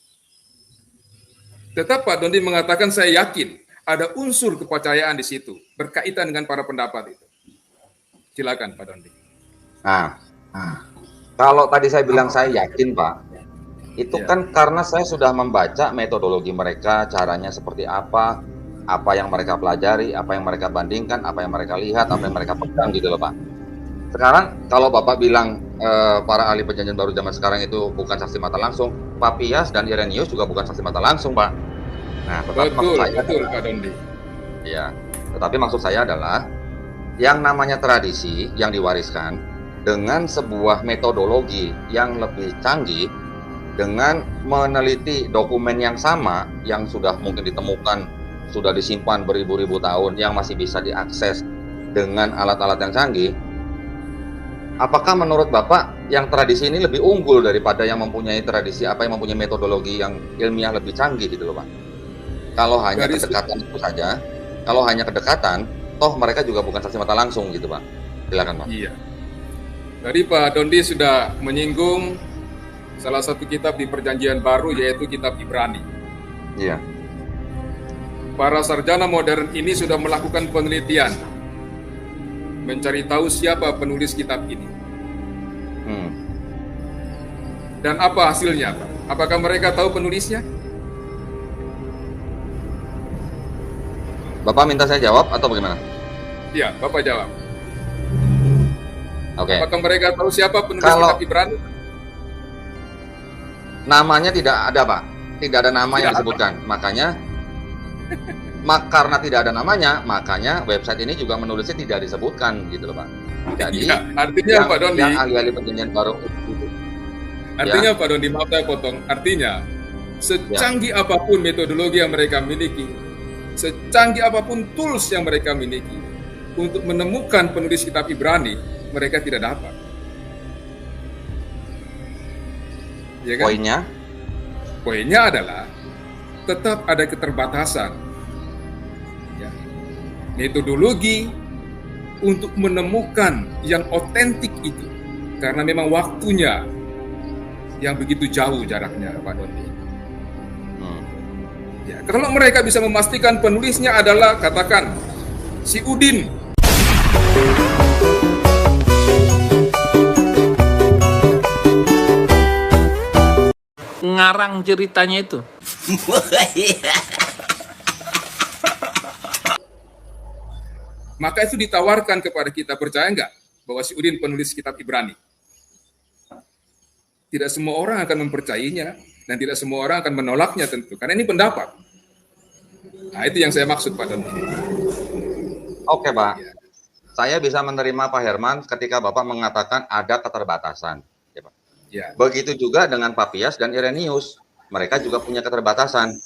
[SPEAKER 1] Tetap Pak Dondi mengatakan saya yakin ada unsur kepercayaan di situ. Berkaitan dengan para pendapat itu. Silakan Pak Dondi.
[SPEAKER 2] Nah, kalau tadi saya bilang saya yakin Pak, itu kan karena saya sudah membaca metodologi mereka, caranya seperti apa yang mereka pelajari, apa yang mereka bandingkan, apa yang mereka lihat, apa yang mereka pegang gitu loh Pak. Sekarang kalau Bapak bilang para ahli perjanjian baru zaman sekarang itu bukan saksi mata langsung, Papias dan Irenaeus juga bukan saksi mata langsung Pak. Nah, tetapi maksud saya
[SPEAKER 1] Pak Dondi.
[SPEAKER 2] Ya, tetapi maksud saya adalah yang namanya tradisi yang diwariskan dengan sebuah metodologi yang lebih canggih, dengan meneliti dokumen yang sama yang sudah mungkin ditemukan, sudah disimpan beribu-ribu tahun, yang masih bisa diakses dengan alat-alat yang canggih. Apakah menurut Bapak yang tradisi ini lebih unggul daripada yang mempunyai tradisi yang mempunyai metodologi yang ilmiah lebih canggih gitu loh Pak? Kalau hanya kedekatan itu saja, kalau hanya kedekatan, toh mereka juga bukan saksi mata langsung gitu Pak. Silakan Pak.
[SPEAKER 1] Iya. Tadi Pak Dondi sudah menyinggung salah satu kitab di Perjanjian Baru yaitu kitab Ibrani.
[SPEAKER 2] Iya.
[SPEAKER 1] Para sarjana modern ini sudah melakukan penelitian mencari tahu siapa penulis kitab ini. Dan apa hasilnya, Pak? Apakah mereka tahu penulisnya?
[SPEAKER 2] Bapak minta saya jawab atau bagaimana?
[SPEAKER 1] Iya, Bapak jawab.
[SPEAKER 2] Oke.
[SPEAKER 1] Apakah mereka tahu siapa penulis kitab Ibrani?
[SPEAKER 2] Namanya tidak ada, Pak. Tidak ada nama yang disebutkan. Makanya, karena tidak ada namanya, makanya website ini juga menulisnya tidak disebutkan, gitu loh, Pak. Jadi,
[SPEAKER 1] ya, artinya Pak Dondi,
[SPEAKER 2] yang ahli-ahli perjanjian baru itu.
[SPEAKER 1] Artinya Pak Dondi, maaf saya potong. Artinya, secanggih apapun metodologi yang mereka miliki, secanggih apapun tools yang mereka miliki, untuk menemukan penulis kitab Ibrani, mereka tidak dapat. Ya kan? Poinnya adalah tetap ada keterbatasan. Ya. Metodologi untuk menemukan yang otentik itu, karena memang waktunya yang begitu jauh jaraknya, Pak Dondi. Ya, kalau mereka bisa memastikan penulisnya adalah, katakan, si Udin.
[SPEAKER 3] Ngarang ceritanya itu.
[SPEAKER 1] Maka itu ditawarkan kepada kita, percaya nggak bahwa si Udin penulis kitab Ibrani? Tidak semua orang akan mempercayainya, dan tidak semua orang akan menolaknya tentu, karena ini pendapat. Nah, itu yang saya maksud, Pak Dondi.
[SPEAKER 2] Oke, Pak. Ya. Saya bisa menerima Pak Herman ketika Bapak mengatakan ada keterbatasan. Ya, Pak. Ya. Begitu juga dengan Papias dan Irenaeus. Mereka juga punya keterbatasan.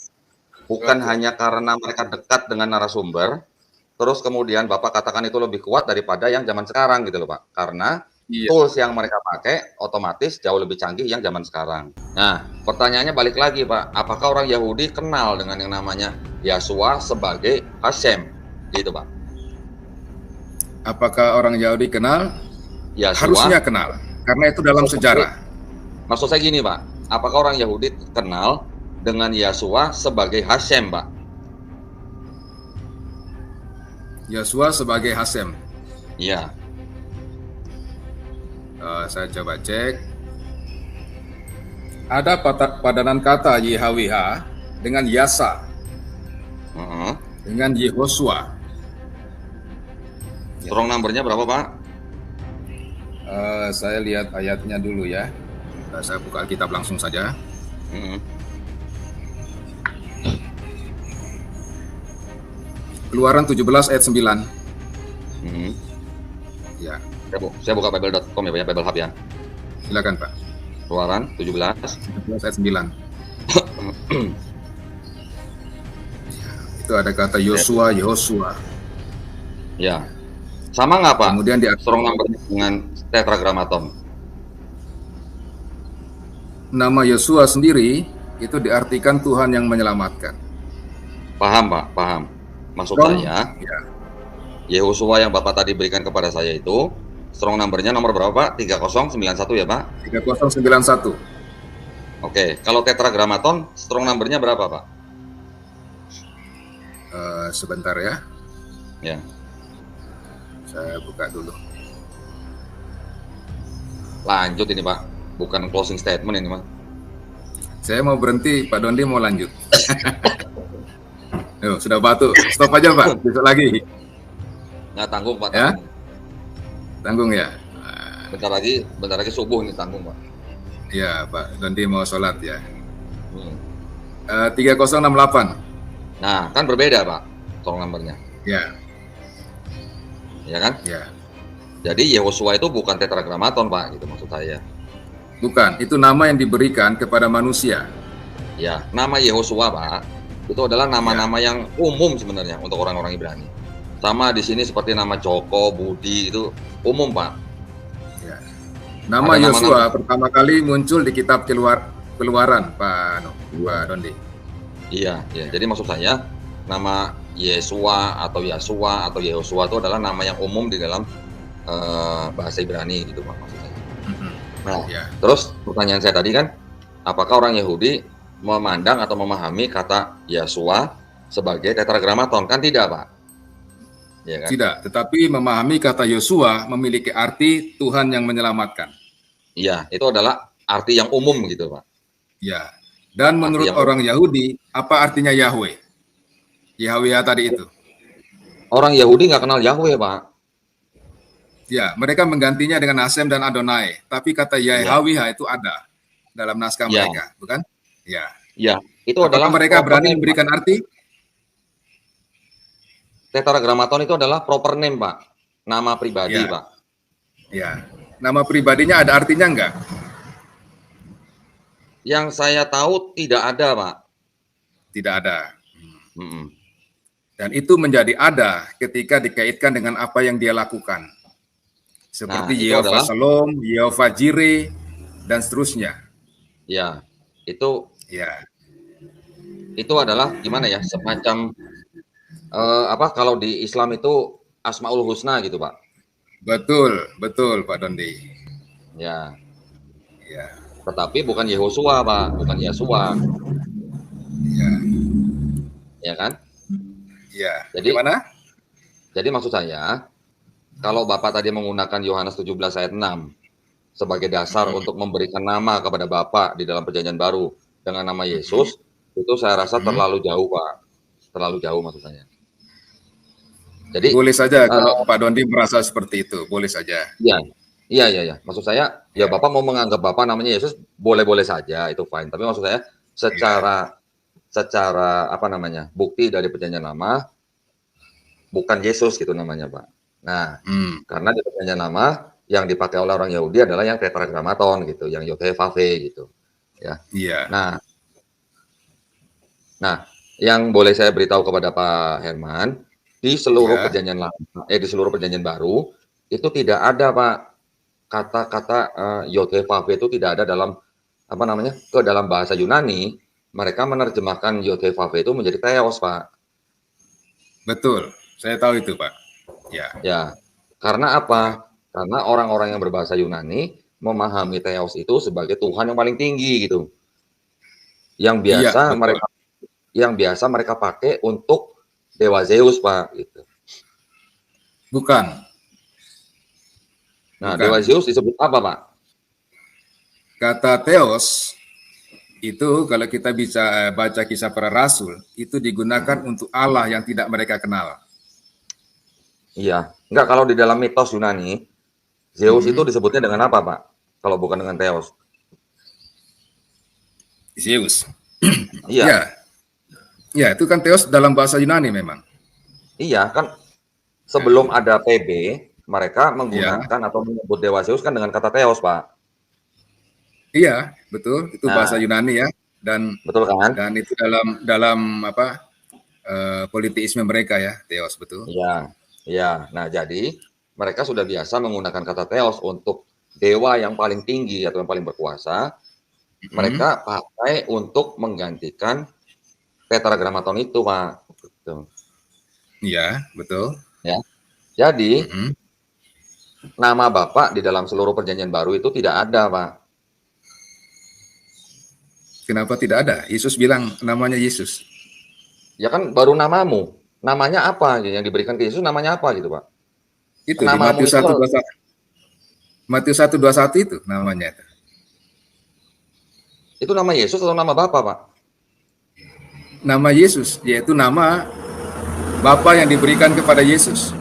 [SPEAKER 2] Bukan hanya karena mereka dekat dengan narasumber, terus kemudian Bapak katakan itu lebih kuat daripada yang zaman sekarang gitu loh, Pak. Karena tools yang mereka pakai otomatis jauh lebih canggih yang zaman sekarang. Nah, pertanyaannya balik lagi, Pak. Apakah orang Yahudi kenal dengan yang namanya Yahshua sebagai Hashem, Gitu, Pak.
[SPEAKER 1] Apakah orang Yahudi kenal?
[SPEAKER 2] Yahshua,
[SPEAKER 1] Harusnya kenal, karena itu dalam sejarah.
[SPEAKER 2] Maksud saya gini, Pak. Apakah orang Yahudi kenal dengan Yahshua sebagai Hashem, Pak?
[SPEAKER 1] Yosua sebagai Hasem.
[SPEAKER 2] Iya.
[SPEAKER 1] Saya coba cek. Ada padanan kata YHWH dengan Yasa, dengan Yehosua.
[SPEAKER 2] Strong number-nya berapa, Pak?
[SPEAKER 1] Saya lihat ayatnya dulu ya. Saya buka Alkitab langsung saja. Keluaran 17 ayat 9. Ya.
[SPEAKER 2] Saya buka bible.com ya, Pak, ya, Bible Hub ya.
[SPEAKER 1] Silakan, Pak.
[SPEAKER 2] Keluaran 17
[SPEAKER 1] ayat 9. Itu ada kata Yosua, Yehosua.
[SPEAKER 2] Ya. Sama nggak, Pak?
[SPEAKER 1] Kemudian di
[SPEAKER 2] strong number dengan tetragrammaton.
[SPEAKER 1] Nama Yosua sendiri itu diartikan Tuhan yang menyelamatkan.
[SPEAKER 2] Paham, Pak, paham. Maksud saya, Yehosua yang Bapak tadi berikan kepada saya itu, strong number-nya nomor berapa, Pak? 3091 ya, Pak?
[SPEAKER 1] 3091.
[SPEAKER 2] Oke, kalau tetragrammaton, strong number-nya berapa, Pak?
[SPEAKER 1] Sebentar ya.
[SPEAKER 2] Ya.
[SPEAKER 1] Saya buka dulu.
[SPEAKER 2] Lanjut ini, Pak. Bukan closing statement ini, Mas.
[SPEAKER 1] Saya mau berhenti, Pak Dondi mau lanjut. Sudah batuk. Stop aja, Pak. Besok lagi.
[SPEAKER 2] Nggak tanggung, Pak.
[SPEAKER 1] Ya? Tanggung ya?
[SPEAKER 2] Bentar lagi subuh ini tanggung, Pak.
[SPEAKER 1] Iya, Pak Dondi mau sholat ya. 3068.
[SPEAKER 2] Nah, kan berbeda, Pak, strong number-nya.
[SPEAKER 1] Ya.
[SPEAKER 2] Ya kan?
[SPEAKER 1] Ya.
[SPEAKER 2] Jadi Yehosua itu bukan tetragrammaton, Pak, gitu maksud saya.
[SPEAKER 1] Bukan, itu nama yang diberikan kepada manusia.
[SPEAKER 2] Ya, nama Yehosua, Pak, itu adalah nama-nama yang umum sebenarnya untuk orang-orang Ibrani. Sama di sini seperti nama Joko, Budi, itu umum, Pak.
[SPEAKER 1] Ya. Nama Yosua pertama kali muncul di kitab Keluaran, Pak Dondi.
[SPEAKER 2] Iya, ya. Jadi maksud saya, nama Yesua atau Yasua atau Yehosua itu adalah nama yang umum di dalam bahasa Ibrani gitu, Pak, maksud saya. Nah, terus pertanyaan saya tadi kan, apakah orang Yahudi memandang atau memahami kata Yasua sebagai tetragrammaton? Kan tidak, Pak. Ya kan?
[SPEAKER 1] Tidak, tetapi memahami kata Yosua memiliki arti Tuhan yang menyelamatkan.
[SPEAKER 2] Iya, itu adalah arti yang umum gitu, Pak.
[SPEAKER 1] Ya, dan menurut orang Yahudi, apa artinya Yahweh? Yahweh tadi itu.
[SPEAKER 2] Orang Yahudi nggak kenal Yahweh, Pak.
[SPEAKER 1] Ya, mereka menggantinya dengan Hasem dan Adonai. Tapi kata Yahweh itu ada dalam naskah mereka, bukan? Ya.
[SPEAKER 2] Ya, itu
[SPEAKER 1] apakah
[SPEAKER 2] adalah
[SPEAKER 1] mereka berani memberikan arti?
[SPEAKER 2] Tetragrammaton itu adalah proper name, Pak. Nama pribadi, Pak.
[SPEAKER 1] Ya. Nama pribadinya ada artinya enggak?
[SPEAKER 2] Yang saya tahu tidak ada, Pak.
[SPEAKER 1] Tidak ada. Dan itu menjadi ada ketika dikaitkan dengan apa yang dia lakukan. Seperti Yehovah Shalom, Yehovah Jireh, dan seterusnya.
[SPEAKER 2] Ya, itu adalah gimana ya, semacam kalau di Islam itu Asmaul Husna gitu, Pak.
[SPEAKER 1] Betul Pak Dondi.
[SPEAKER 2] Ya. Tetapi bukan Yehosua, Pak, bukan Yasua. Ya kan?
[SPEAKER 1] Ya.
[SPEAKER 2] Jadi
[SPEAKER 1] gimana?
[SPEAKER 2] Jadi maksud saya, kalau Bapak tadi menggunakan Yohanes 17 ayat 6 sebagai dasar untuk memberikan nama kepada Bapak di dalam Perjanjian Baru dengan nama Yesus, itu saya rasa terlalu jauh, Pak. Terlalu jauh maksud saya. Jadi
[SPEAKER 1] boleh saja kalau Pak Dondi merasa seperti itu, boleh saja.
[SPEAKER 2] Iya. Maksud saya, ya Bapak mau menganggap Bapak namanya Yesus, boleh-boleh saja, itu fine. Tapi maksud saya, secara apa namanya, bukti dari Perjanjian Lama, bukan Yesus gitu namanya, Pak. Nah, karena di Perjanjian Lama yang dipakai oleh orang Yahudi adalah yang tetragrammaton gitu, yang Yod-Heh-Vav-He gitu, ya.
[SPEAKER 1] Iya.
[SPEAKER 2] Nah, yang boleh saya beritahu kepada Pak Herman, di seluruh Perjanjian Lama, di seluruh Perjanjian Baru itu tidak ada, Pak, kata-kata Yod-Heh-Vav-He itu tidak ada dalam apa namanya, ke dalam bahasa Yunani. Mereka menerjemahkan Yod-Heh-Vav-He itu menjadi Theos, Pak.
[SPEAKER 1] Betul. Saya tahu itu, Pak. Ya.
[SPEAKER 2] Ya, karena apa? Karena orang-orang yang berbahasa Yunani memahami Theos itu sebagai Tuhan yang paling tinggi gitu. Yang
[SPEAKER 1] Iya,
[SPEAKER 2] biasa
[SPEAKER 1] betul.
[SPEAKER 2] mereka pakai untuk dewa Zeus, Pak, gitu.
[SPEAKER 1] Bukan,
[SPEAKER 2] Nah, dewa
[SPEAKER 1] bukan.
[SPEAKER 2] Zeus disebut apa, Pak?
[SPEAKER 1] Kata Theos itu kalau kita bisa baca kisah para rasul, itu digunakan untuk Allah yang tidak mereka kenal.
[SPEAKER 2] Iya. Enggak, kalau di dalam mitos Yunani, Zeus itu disebutnya dengan apa, Pak? Kalau bukan dengan Theos.
[SPEAKER 1] Zeus.
[SPEAKER 2] Iya.
[SPEAKER 1] Ya, ya itu kan Theos dalam bahasa Yunani memang.
[SPEAKER 2] Iya, kan sebelum ada PB, mereka
[SPEAKER 1] Ya,
[SPEAKER 2] menggunakan atau menyebut dewa Zeus kan dengan kata Theos, Pak.
[SPEAKER 1] iya, betul. Itu bahasa
[SPEAKER 2] Nah,
[SPEAKER 1] Yunani ya, dan
[SPEAKER 2] betul kan?
[SPEAKER 1] itu dalam dalam apa politeisme mereka ya, Theos, betul.
[SPEAKER 2] Iya. Iya. Nah, jadi mereka sudah biasa menggunakan kata Theos untuk dewa yang paling tinggi atau yang paling berkuasa. Mereka pakai untuk menggantikan tetragrammaton itu, Pak. Gitu.
[SPEAKER 1] Iya, betul.
[SPEAKER 2] Ya. Jadi, nama Bapak di dalam seluruh perjanjian baru itu tidak ada, Pak.
[SPEAKER 1] Kenapa tidak ada? Yesus bilang namanya Yesus.
[SPEAKER 2] Ya kan baru namamu. Namanya apa yang diberikan ke Yesus, namanya apa gitu, Pak?
[SPEAKER 1] Itu di
[SPEAKER 2] Namamu
[SPEAKER 1] Matius
[SPEAKER 2] itu
[SPEAKER 1] 1:21. Matius 1:21 itu namanya itu.
[SPEAKER 2] itu nama Yesus atau nama Bapak, Pak?
[SPEAKER 1] Nama Yesus, yaitu nama Bapa yang diberikan kepada Yesus.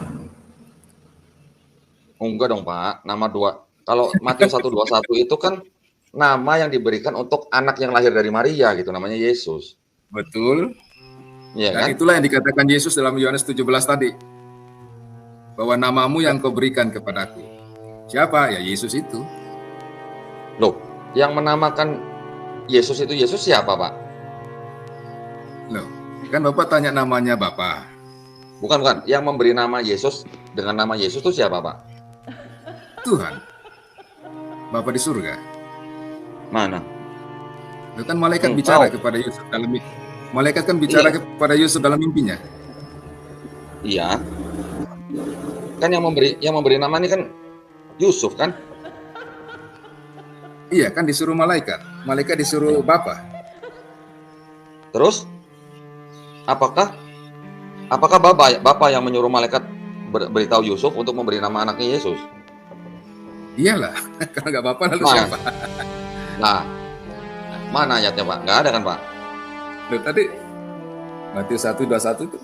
[SPEAKER 2] Oh, enggak dong, Pak. Nama dua. Kalau Matius 1:21 itu kan nama yang diberikan untuk anak yang lahir dari Maria gitu, namanya Yesus.
[SPEAKER 1] Betul.
[SPEAKER 2] Iya
[SPEAKER 1] Dan
[SPEAKER 2] kan?
[SPEAKER 1] itulah yang dikatakan Yesus dalam Yohanes 17 tadi. Bahwa namamu yang kau berikan kepadaku. Siapa? Ya Yesus itu.
[SPEAKER 2] Loh, yang menamakan Yesus itu Yesus siapa, Pak?
[SPEAKER 1] Loh, kan Bapak tanya namanya Bapak.
[SPEAKER 2] Bukan. Yang memberi nama Yesus dengan nama Yesus itu siapa, Pak?
[SPEAKER 1] Tuhan. Bapak di surga.
[SPEAKER 2] Mana?
[SPEAKER 1] Itu kan malaikat bicara
[SPEAKER 2] tahu.
[SPEAKER 1] kepada Yusuf dalam mimpi. Malaikat kan bicara kepada Yusuf dalam mimpinya.
[SPEAKER 2] Iya. Kan yang memberi nama ini kan Yusuf kan?
[SPEAKER 1] Iya, kan disuruh malaikat. Malaikat disuruh Bapak.
[SPEAKER 2] Terus apakah Bapak yang menyuruh malaikat beritahu Yusuf untuk memberi nama anaknya Yesus?
[SPEAKER 1] Iyalah, kalau nggak Bapak lalu
[SPEAKER 2] Nah,
[SPEAKER 1] siapa?
[SPEAKER 2] nah, mana ayatnya, Pak? Nggak ada kan, Pak?
[SPEAKER 1] Loh, tadi Matius 1:21 itu.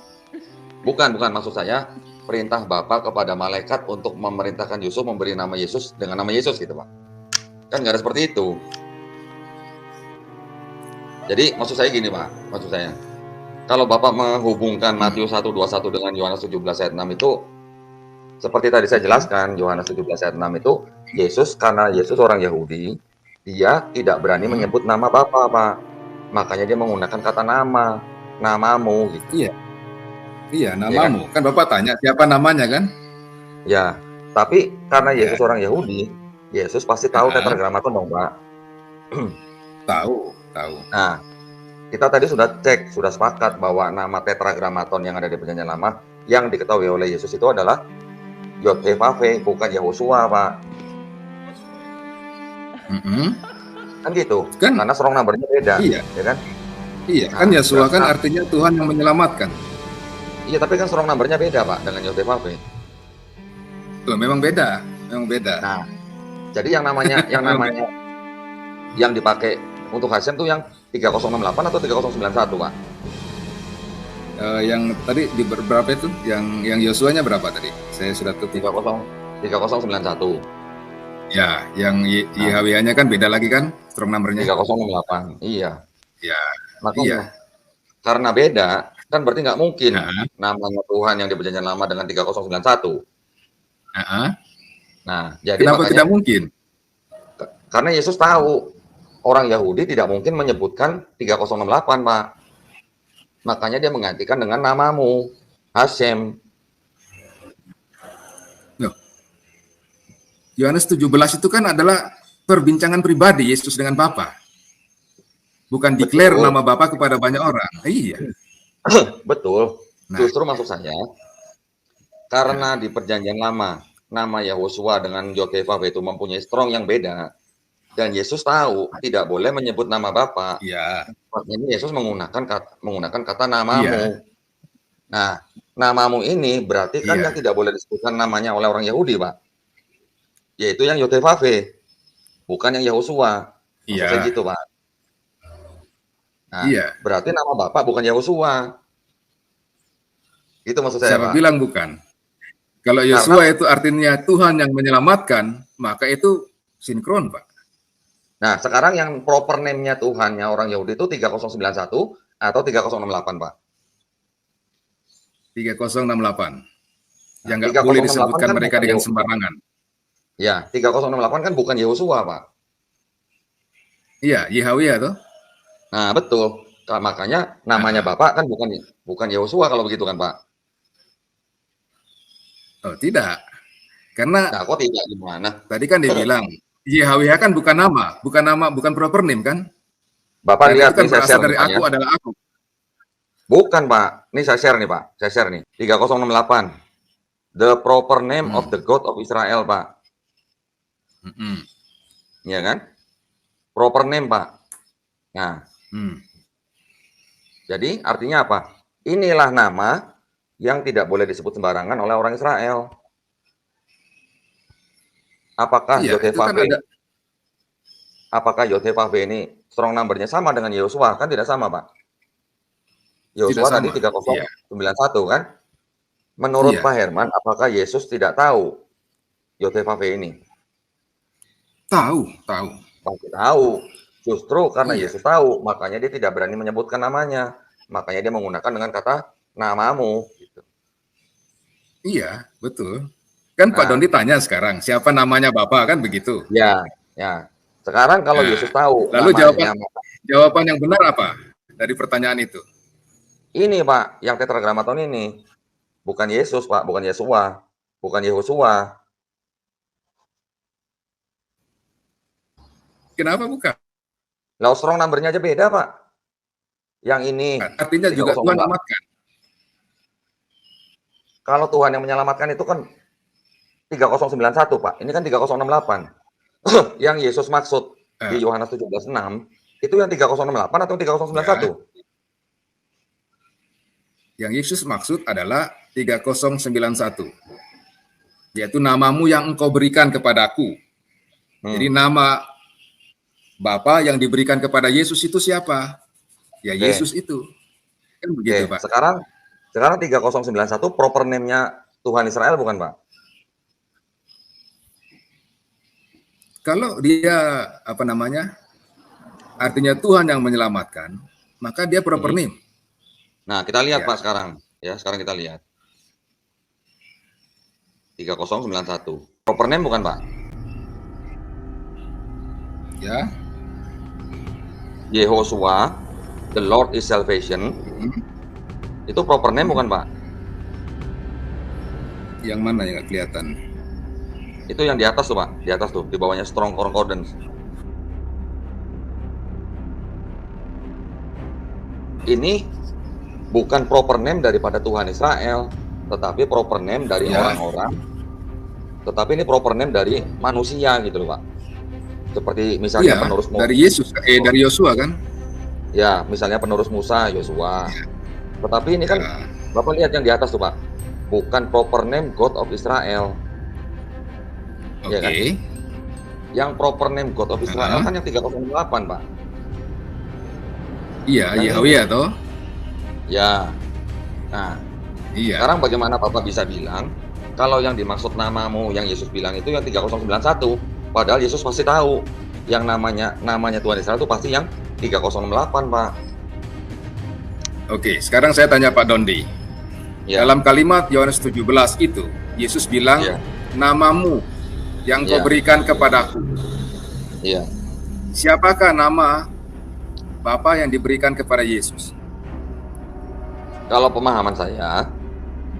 [SPEAKER 2] Bukan, maksud saya perintah Bapak kepada malaikat untuk memerintahkan Yusuf memberi nama Yesus dengan nama Yesus gitu, Pak. Kan nggak ada seperti itu. Jadi maksud saya gini, Pak. Maksud saya, kalau Bapak menghubungkan Matius 1:21 dengan Yohanes 17 ayat 6 itu seperti tadi saya jelaskan, Yohanes 17 ayat 6 itu Yesus, karena Yesus orang Yahudi, dia tidak berani menyebut nama Bapa, Pak. Makanya dia menggunakan kata nama, namamu gitu.
[SPEAKER 1] Iya. Iya, namamu. Kan Bapak tanya siapa namanya kan?
[SPEAKER 2] Ya, tapi karena Yesus orang Yahudi, Yesus pasti tahu tetragrammaton dong, Pak.
[SPEAKER 1] Tahu.
[SPEAKER 2] Nah, kita tadi sudah cek, sudah sepakat bahwa nama tetragrammaton yang ada di perjanjian lama yang diketahui oleh Yesus itu adalah Yod-Heh-Vav-Heh, bukan Yahosua, Pak. Kan gitu.
[SPEAKER 1] Kan,
[SPEAKER 2] karena strong number-nya beda.
[SPEAKER 1] Iya.
[SPEAKER 2] Ya kan?
[SPEAKER 1] Iya, kan Yeshua kan artinya Tuhan yang menyelamatkan.
[SPEAKER 2] Iya, tapi kan strong number-nya beda, Pak, dengan Yod-Heh-Vav-Heh.
[SPEAKER 1] Tuh, memang beda.
[SPEAKER 2] Nah, jadi yang namanya yang dipakai untuk Hashem tuh yang 3068 atau 3091, Pak?
[SPEAKER 1] Yang tadi di berapa itu? Yang Yosua-nya berapa tadi? Saya sudah tutup.
[SPEAKER 2] 3091.
[SPEAKER 1] Ya, yang YHWH-nya kan beda lagi kan? Strong number-nya.
[SPEAKER 2] 3068. Iya.
[SPEAKER 1] Ya.
[SPEAKER 2] Makanya,
[SPEAKER 1] Iya.
[SPEAKER 2] karena beda, kan berarti nggak mungkin namanya Tuhan yang di perjanjian lama dengan 3091. Nah, jadi
[SPEAKER 1] kenapa
[SPEAKER 2] makanya,
[SPEAKER 1] tidak mungkin?
[SPEAKER 2] Karena Yesus tahu orang Yahudi tidak mungkin menyebutkan 3068, Pak. Makanya dia menggantikan dengan namamu, Hashem.
[SPEAKER 1] Yohanes 17 itu kan adalah perbincangan pribadi Yesus dengan Bapa. Bukan declare nama Bapa kepada banyak orang. Iya.
[SPEAKER 2] Betul. Justru maksud saya, Karena di perjanjian lama, nama Yahosua dengan Yod-Heh-Vav itu mempunyai strong yang beda. Dan Yesus tahu tidak boleh menyebut nama Bapa.
[SPEAKER 1] Iya.
[SPEAKER 2] Makanya Yesus menggunakan kata namamu.
[SPEAKER 1] Iya.
[SPEAKER 2] Nah, namamu ini berarti kan yang tidak boleh disebutkan namanya oleh orang Yahudi, Pak. Yaitu yang Yod-Heh-Vav, bukan yang Yahosua. Maksud saya gitu, Pak. Nah, berarti nama Bapak bukan Yahosua. Itu maksud saya,
[SPEAKER 1] Siapa
[SPEAKER 2] Pak.
[SPEAKER 1] bilang bukan? Kalau Yosua itu artinya Tuhan yang menyelamatkan, maka itu sinkron, Pak.
[SPEAKER 2] Nah, sekarang yang proper name-nya Tuhannya orang Yahudi itu 3091 atau 3068, Pak?
[SPEAKER 1] 3068. Yang nggak
[SPEAKER 2] 3068
[SPEAKER 1] boleh disebutkan
[SPEAKER 2] kan
[SPEAKER 1] mereka dengan sembarangan.
[SPEAKER 2] Ya, 3068 kan bukan Yehosua, Pak.
[SPEAKER 1] Iya, Yahweh toh?
[SPEAKER 2] Nah, betul. Makanya namanya Bapak kan bukan Yehosua kalau begitu kan, Pak?
[SPEAKER 1] Oh, tidak. Karena
[SPEAKER 2] kok tidak gimana?
[SPEAKER 1] Tadi kan dibilang YHWH kan bukan proper name kan?
[SPEAKER 2] Bapak lihat
[SPEAKER 1] kan
[SPEAKER 2] nih, saya share
[SPEAKER 1] dari aku adalah aku.
[SPEAKER 2] Bukan, Pak. Ini saya share nih, Pak. Saya share nih. 3068. The proper name of the God of Israel, Pak. Iya kan? Proper name, Pak. Nah. Jadi artinya apa? Inilah nama yang tidak boleh disebut sembarangan oleh orang Israel. Apakah Yod-Heh-Vav Apakah Yod-Heh-Vav ini strong number-nya sama dengan Yosua? Kan tidak sama, Pak. Yosua tadi 3091 kan? Menurut Pak Herman, apakah Yesus tidak tahu Yod-Heh-Vav ini?
[SPEAKER 1] Tahu.
[SPEAKER 2] Pasti tahu. Justru karena Yesus tahu, makanya dia tidak berani menyebutkan namanya. Makanya dia menggunakan dengan kata namamu. Gitu.
[SPEAKER 1] Iya, betul. Kan Pak Dondi tanya sekarang, siapa namanya Bapak, kan begitu?
[SPEAKER 2] Ya. Sekarang kalau Yesus tahu
[SPEAKER 1] lalu jawaban yang benar apa dari pertanyaan itu?
[SPEAKER 2] Ini, Pak, yang tetragrammaton ini. Bukan Yesus, Pak, bukan Yesua, bukan Yehosua.
[SPEAKER 1] Kenapa bukan?
[SPEAKER 2] Lah strong number-nya aja beda, Pak. Yang ini
[SPEAKER 1] artinya juga Tuhan menyelamatkan.
[SPEAKER 2] Kalau Tuhan yang menyelamatkan itu kan 3091, Pak. Ini kan 3068. Yang Yesus maksud di Yohanes 17:6 itu yang 3068 atau 3091?
[SPEAKER 1] Yang Yesus maksud adalah 3091. Yaitu namamu yang engkau berikan kepadaku. Jadi nama Bapa yang diberikan kepada Yesus itu siapa? Ya Yesus itu. Kan begitu, Pak.
[SPEAKER 2] Sekarang 3091 proper name-nya Tuhan Israel bukan, Pak?
[SPEAKER 1] Kalau dia artinya Tuhan yang menyelamatkan, maka dia proper name.
[SPEAKER 2] Nah, kita lihat Pak sekarang. Ya, sekarang kita lihat. 3091. Proper name bukan, Pak?
[SPEAKER 1] Ya.
[SPEAKER 2] Yehosua, the Lord is salvation. Itu proper name bukan, Pak?
[SPEAKER 1] Yang mana yang nggak kelihatan?
[SPEAKER 2] Itu yang di atas tuh, Pak. Di atas tuh, di bawahnya strong concordance. Ini bukan proper name daripada Tuhan Israel, tetapi proper name dari orang-orang. Tetapi ini proper name dari manusia gitu loh, Pak. Seperti misalnya penerus
[SPEAKER 1] Musa. Dari Yesus, dari Yosua kan?
[SPEAKER 2] Ya, misalnya penerus Musa, Yosua. Tetapi ini kan, Bapak lihat yang di atas tuh, Pak. Bukan proper name God of Israel.
[SPEAKER 1] Oke.
[SPEAKER 2] Ya kan? Yang proper name God of Israel kan yang 3068, Pak.
[SPEAKER 1] Iya, Yahweh toh?
[SPEAKER 2] Ya. Nah, sekarang bagaimana Bapak bisa bilang kalau yang dimaksud namamu yang Yesus bilang itu yang 3091, padahal Yesus pasti tahu yang namanya Tuhan Israel itu pasti yang 3068, Pak.
[SPEAKER 1] Oke, sekarang saya tanya Pak Dondi. Dalam kalimat Yohanes 17 itu, Yesus bilang, namamu yang kau berikan kepadaku. Siapakah nama Bapa yang diberikan kepada Yesus?
[SPEAKER 2] Kalau pemahaman saya,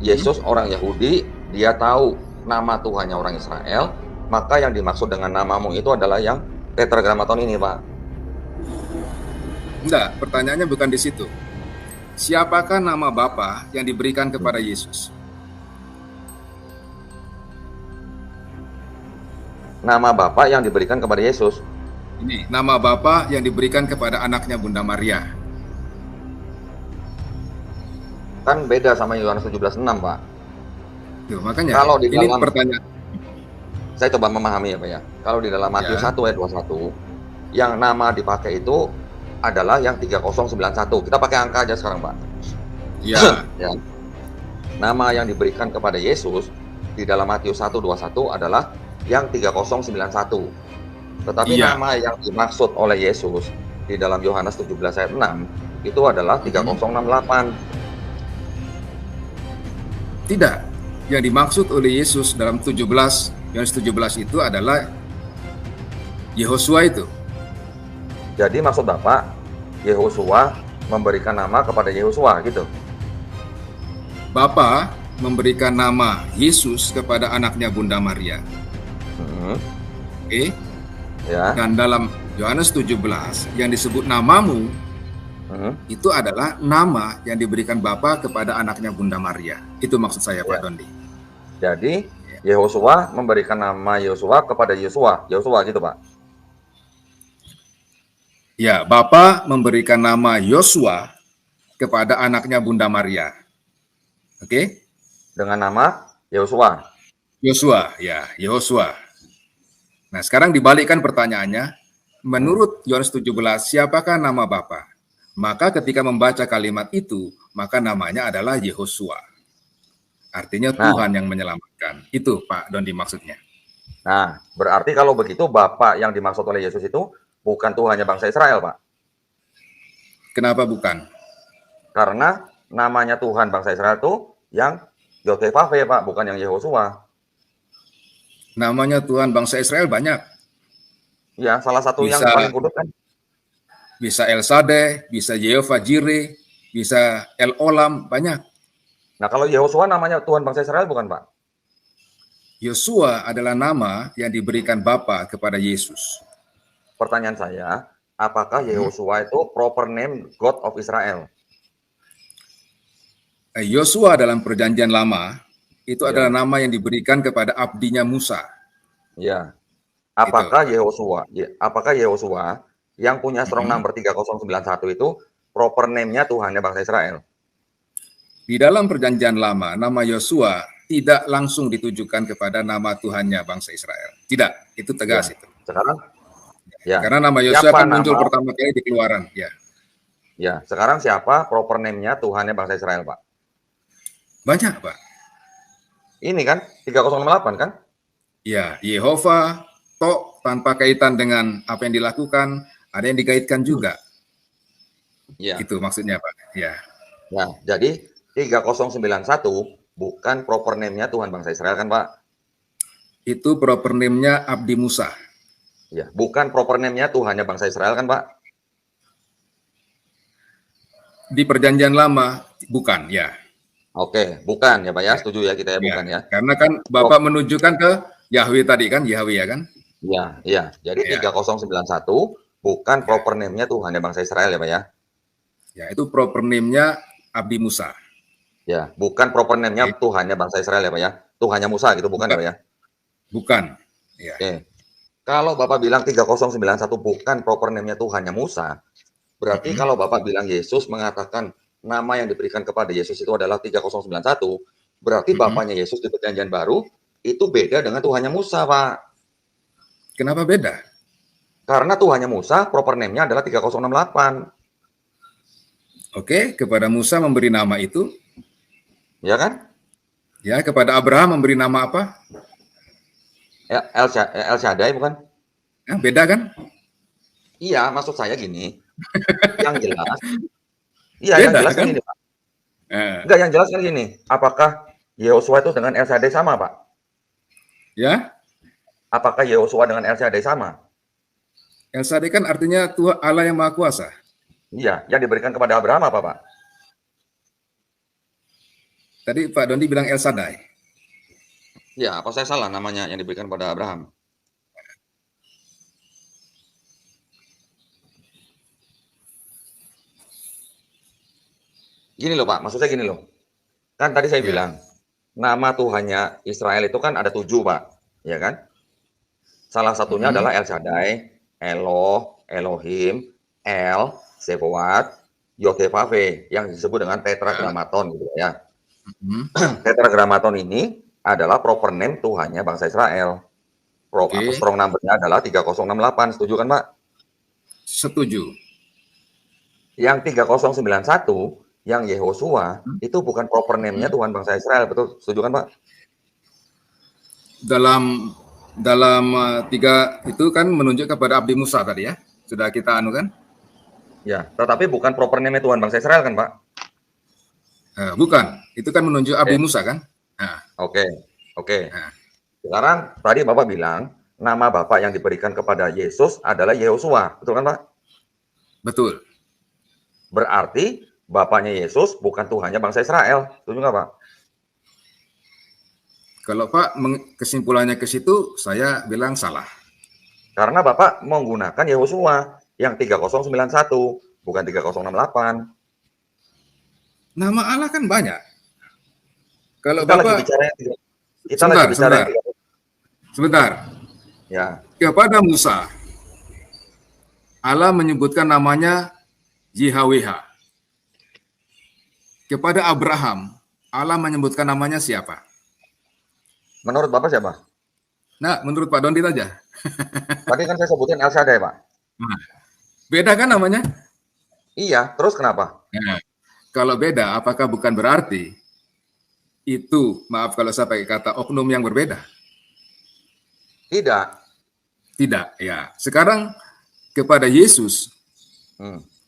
[SPEAKER 2] Yesus orang Yahudi, dia tahu nama Tuhannya orang Israel, maka yang dimaksud dengan namamu itu adalah yang tetragrammaton ini, Pak.
[SPEAKER 1] Enggak, pertanyaannya bukan di situ. Siapakah nama Bapa yang diberikan kepada Yesus?
[SPEAKER 2] nama Bapa yang diberikan kepada Yesus.
[SPEAKER 1] Ini nama Bapa yang diberikan kepada anaknya Bunda Maria.
[SPEAKER 2] Kan beda sama Yohanes 17:6, Pak.
[SPEAKER 1] Tuh, makanya
[SPEAKER 2] Kalau di
[SPEAKER 1] ini
[SPEAKER 2] dalam,
[SPEAKER 1] pertanyaan.
[SPEAKER 2] saya coba memahami ya Pak ya. Kalau di dalam Matius
[SPEAKER 1] Ya.
[SPEAKER 2] 1 ayat 21, yang nama dipakai itu adalah yang 3091. Kita pakai angka aja sekarang, Pak.
[SPEAKER 1] Ya.
[SPEAKER 2] Ya. Nama yang diberikan kepada Yesus di dalam Matius 1:21 adalah yang 3091. Tetapi
[SPEAKER 1] Iya.
[SPEAKER 2] nama yang dimaksud oleh Yesus di dalam Yohanes 17 ayat 6 itu adalah 3068.
[SPEAKER 1] Tidak. Yang dimaksud oleh Yesus dalam 17, Yohanes 17 itu adalah Yehosua itu.
[SPEAKER 2] Jadi maksud Bapak, Yehosua memberikan nama kepada Yehosua gitu.
[SPEAKER 1] Bapa memberikan nama Yesus kepada anaknya Bunda Maria. Oke.
[SPEAKER 2] Ya.
[SPEAKER 1] Dan dalam Yohanes 17 yang disebut namamu itu adalah nama yang diberikan Bapa kepada anaknya Bunda Maria. Itu maksud saya, Pak Dondi.
[SPEAKER 2] Jadi Yehosua memberikan nama Yosua kepada Yosua gitu, Pak.
[SPEAKER 1] Ya, Bapa memberikan nama Yosua kepada anaknya Bunda Maria. Oke?
[SPEAKER 2] Dengan nama Yosua.
[SPEAKER 1] Yosua, ya, Yehosua. Nah, sekarang dibalikkan pertanyaannya. Menurut Yohanes 17, siapakah nama Bapa? Maka ketika membaca kalimat itu, maka namanya adalah Yehosua. Artinya Tuhan yang menyelamatkan. Itu Pak Dondi maksudnya.
[SPEAKER 2] Nah, berarti kalau begitu Bapa yang dimaksud oleh Yesus itu bukan Tuhannya bangsa Israel, Pak.
[SPEAKER 1] Kenapa bukan?
[SPEAKER 2] Karena namanya Tuhan bangsa Israel itu yang Yotevave, Pak, bukan yang Yehosua.
[SPEAKER 1] Namanya Tuhan bangsa Israel banyak.
[SPEAKER 2] Ya, salah satu
[SPEAKER 1] Bisa,
[SPEAKER 2] yang paling kudus kan.
[SPEAKER 1] Bisa El Sadeh, bisa Yehovah Jireh, bisa El Olam, banyak.
[SPEAKER 2] Nah, kalau Yehosua namanya Tuhan bangsa Israel bukan, Pak?
[SPEAKER 1] Yosua adalah nama yang diberikan Bapa kepada Yesus.
[SPEAKER 2] Pertanyaan saya, apakah Yehosua itu proper name God of Israel?
[SPEAKER 1] Yosua dalam perjanjian lama itu adalah nama yang diberikan kepada abdinya Musa.
[SPEAKER 2] Ya. Apakah Yehosua yang punya strong number 3091 itu proper name-nya Tuhannya bangsa Israel?
[SPEAKER 1] Di dalam perjanjian lama, nama Yosua tidak langsung ditujukan kepada nama Tuhannya bangsa Israel. Tidak, itu tegas itu.
[SPEAKER 2] Sekarang
[SPEAKER 1] karena nama Yosua kan muncul pertama kali di Keluaran, ya.
[SPEAKER 2] Ya, sekarang siapa proper name-nya Tuhannya bangsa Israel, Pak?
[SPEAKER 1] Banyak, Pak.
[SPEAKER 2] Ini kan 3068 kan?
[SPEAKER 1] Ya, Yehovah, tanpa kaitan dengan apa yang dilakukan, ada yang dikaitkan juga.
[SPEAKER 2] Ya.
[SPEAKER 1] Itu maksudnya, Pak. Ya.
[SPEAKER 2] Nah, jadi 3091 bukan proper name-nya Tuhan bangsa Israel kan, Pak?
[SPEAKER 1] Itu proper name-nya Abdi Musa.
[SPEAKER 2] Ya, bukan proper name-nya Tuhannya bangsa Israel kan, Pak?
[SPEAKER 1] Di perjanjian lama, bukan, ya.
[SPEAKER 2] Oke, bukan ya Pak ya, setuju ya kita ya, bukan ya.
[SPEAKER 1] Karena kan Bapak menunjukkan ke Yahweh tadi kan, Yahweh ya kan?
[SPEAKER 2] Iya. Jadi 3091 bukan proper name-nya Tuhannya bangsa Israel ya Pak ya?
[SPEAKER 1] Ya, itu proper name-nya Abdi Musa.
[SPEAKER 2] Ya, bukan proper name-nya Tuhannya bangsa Israel ya Pak ya? Tuhannya Musa gitu, bukan ya Pak ya?
[SPEAKER 1] Bukan. Ya.
[SPEAKER 2] Oke. Kalau Bapak bilang 3091 bukan proper name-nya Tuhannya Musa, berarti kalau Bapak bilang Yesus mengatakan nama yang diberikan kepada Yesus itu adalah 3091, berarti Bapaknya Yesus di perjanjian baru itu beda dengan Tuhannya Musa, Pak.
[SPEAKER 1] Kenapa beda?
[SPEAKER 2] Karena Tuhannya Musa proper name-nya adalah 3068.
[SPEAKER 1] Oke, kepada Musa memberi nama itu.
[SPEAKER 2] Ya kan?
[SPEAKER 1] Ya, kepada Abraham memberi nama apa?
[SPEAKER 2] El Shaddai bukan?
[SPEAKER 1] Ya, beda kan?
[SPEAKER 2] Iya, maksud saya gini. Yang jelas. Iya, yang jelas kan gini, Pak. Enggak, yang jelas kan gini. Apakah Yehosua itu dengan El Shaddai sama, Pak?
[SPEAKER 1] Ya.
[SPEAKER 2] Apakah Yehosua dengan El Shaddai sama?
[SPEAKER 1] El Shaddai kan artinya Tuhan Allah yang Maha Kuasa.
[SPEAKER 2] Iya, yang diberikan kepada Abraham apa, Pak?
[SPEAKER 1] Tadi Pak Dondi bilang El Shaddai.
[SPEAKER 2] Ya, apa saya salah namanya yang diberikan kepada Abraham? Gini loh Pak, maksud saya gini loh. Kan tadi saya bilang, nama Tuhannya Israel itu kan ada 7 Pak, ya kan? Salah satunya adalah El Shaddai, Eloh, Elohim, El, Sevoat, Yotevave yang disebut dengan tetragrammaton gitu ya. Tetragrammaton ini adalah proper name Tuhannya bangsa Israel. Strong number-nya adalah 3068, setuju kan Pak?
[SPEAKER 1] Setuju.
[SPEAKER 2] Yang 3091, yang Yehosua, itu bukan proper name-nya Tuhan bangsa Israel, betul? Setuju kan Pak?
[SPEAKER 1] Dalam tiga itu kan menunjuk kepada Abdi Musa tadi ya, sudah kita anu kan?
[SPEAKER 2] Ya, tetapi bukan proper name Tuhan bangsa Israel kan Pak?
[SPEAKER 1] Bukan, itu kan menunjuk Abdi Musa kan?
[SPEAKER 2] Oke. Sekarang tadi Bapak bilang nama Bapak yang diberikan kepada Yesus adalah Yehosua, betul kan Pak?
[SPEAKER 1] Betul.
[SPEAKER 2] Berarti Bapaknya Yesus bukan Tuhannya bangsa Israel, setuju nggak Pak?
[SPEAKER 1] Kalau Pak kesimpulannya ke situ, saya bilang salah.
[SPEAKER 2] Karena Bapak menggunakan Yehosua yang 3091, bukan 3068.
[SPEAKER 1] Nama Allah kan banyak. Kalau
[SPEAKER 2] kita
[SPEAKER 1] Bapak
[SPEAKER 2] lagi bicara
[SPEAKER 1] sebentar.
[SPEAKER 2] Ya.
[SPEAKER 1] Kepada Musa, Allah menyebutkan namanya YHWH. Kepada Abraham, Allah menyebutkan namanya siapa?
[SPEAKER 2] Menurut Bapak siapa?
[SPEAKER 1] Nah, menurut Pak Dondi aja.
[SPEAKER 2] Tadi kan saya sebutin El Shaddai, Pak.
[SPEAKER 1] Nah, beda kan namanya?
[SPEAKER 2] Iya, terus kenapa?
[SPEAKER 1] Nah, kalau beda, apakah bukan berarti itu, maaf kalau saya pakai kata oknum yang berbeda?
[SPEAKER 2] Tidak.
[SPEAKER 1] Tidak, ya. Sekarang kepada Yesus,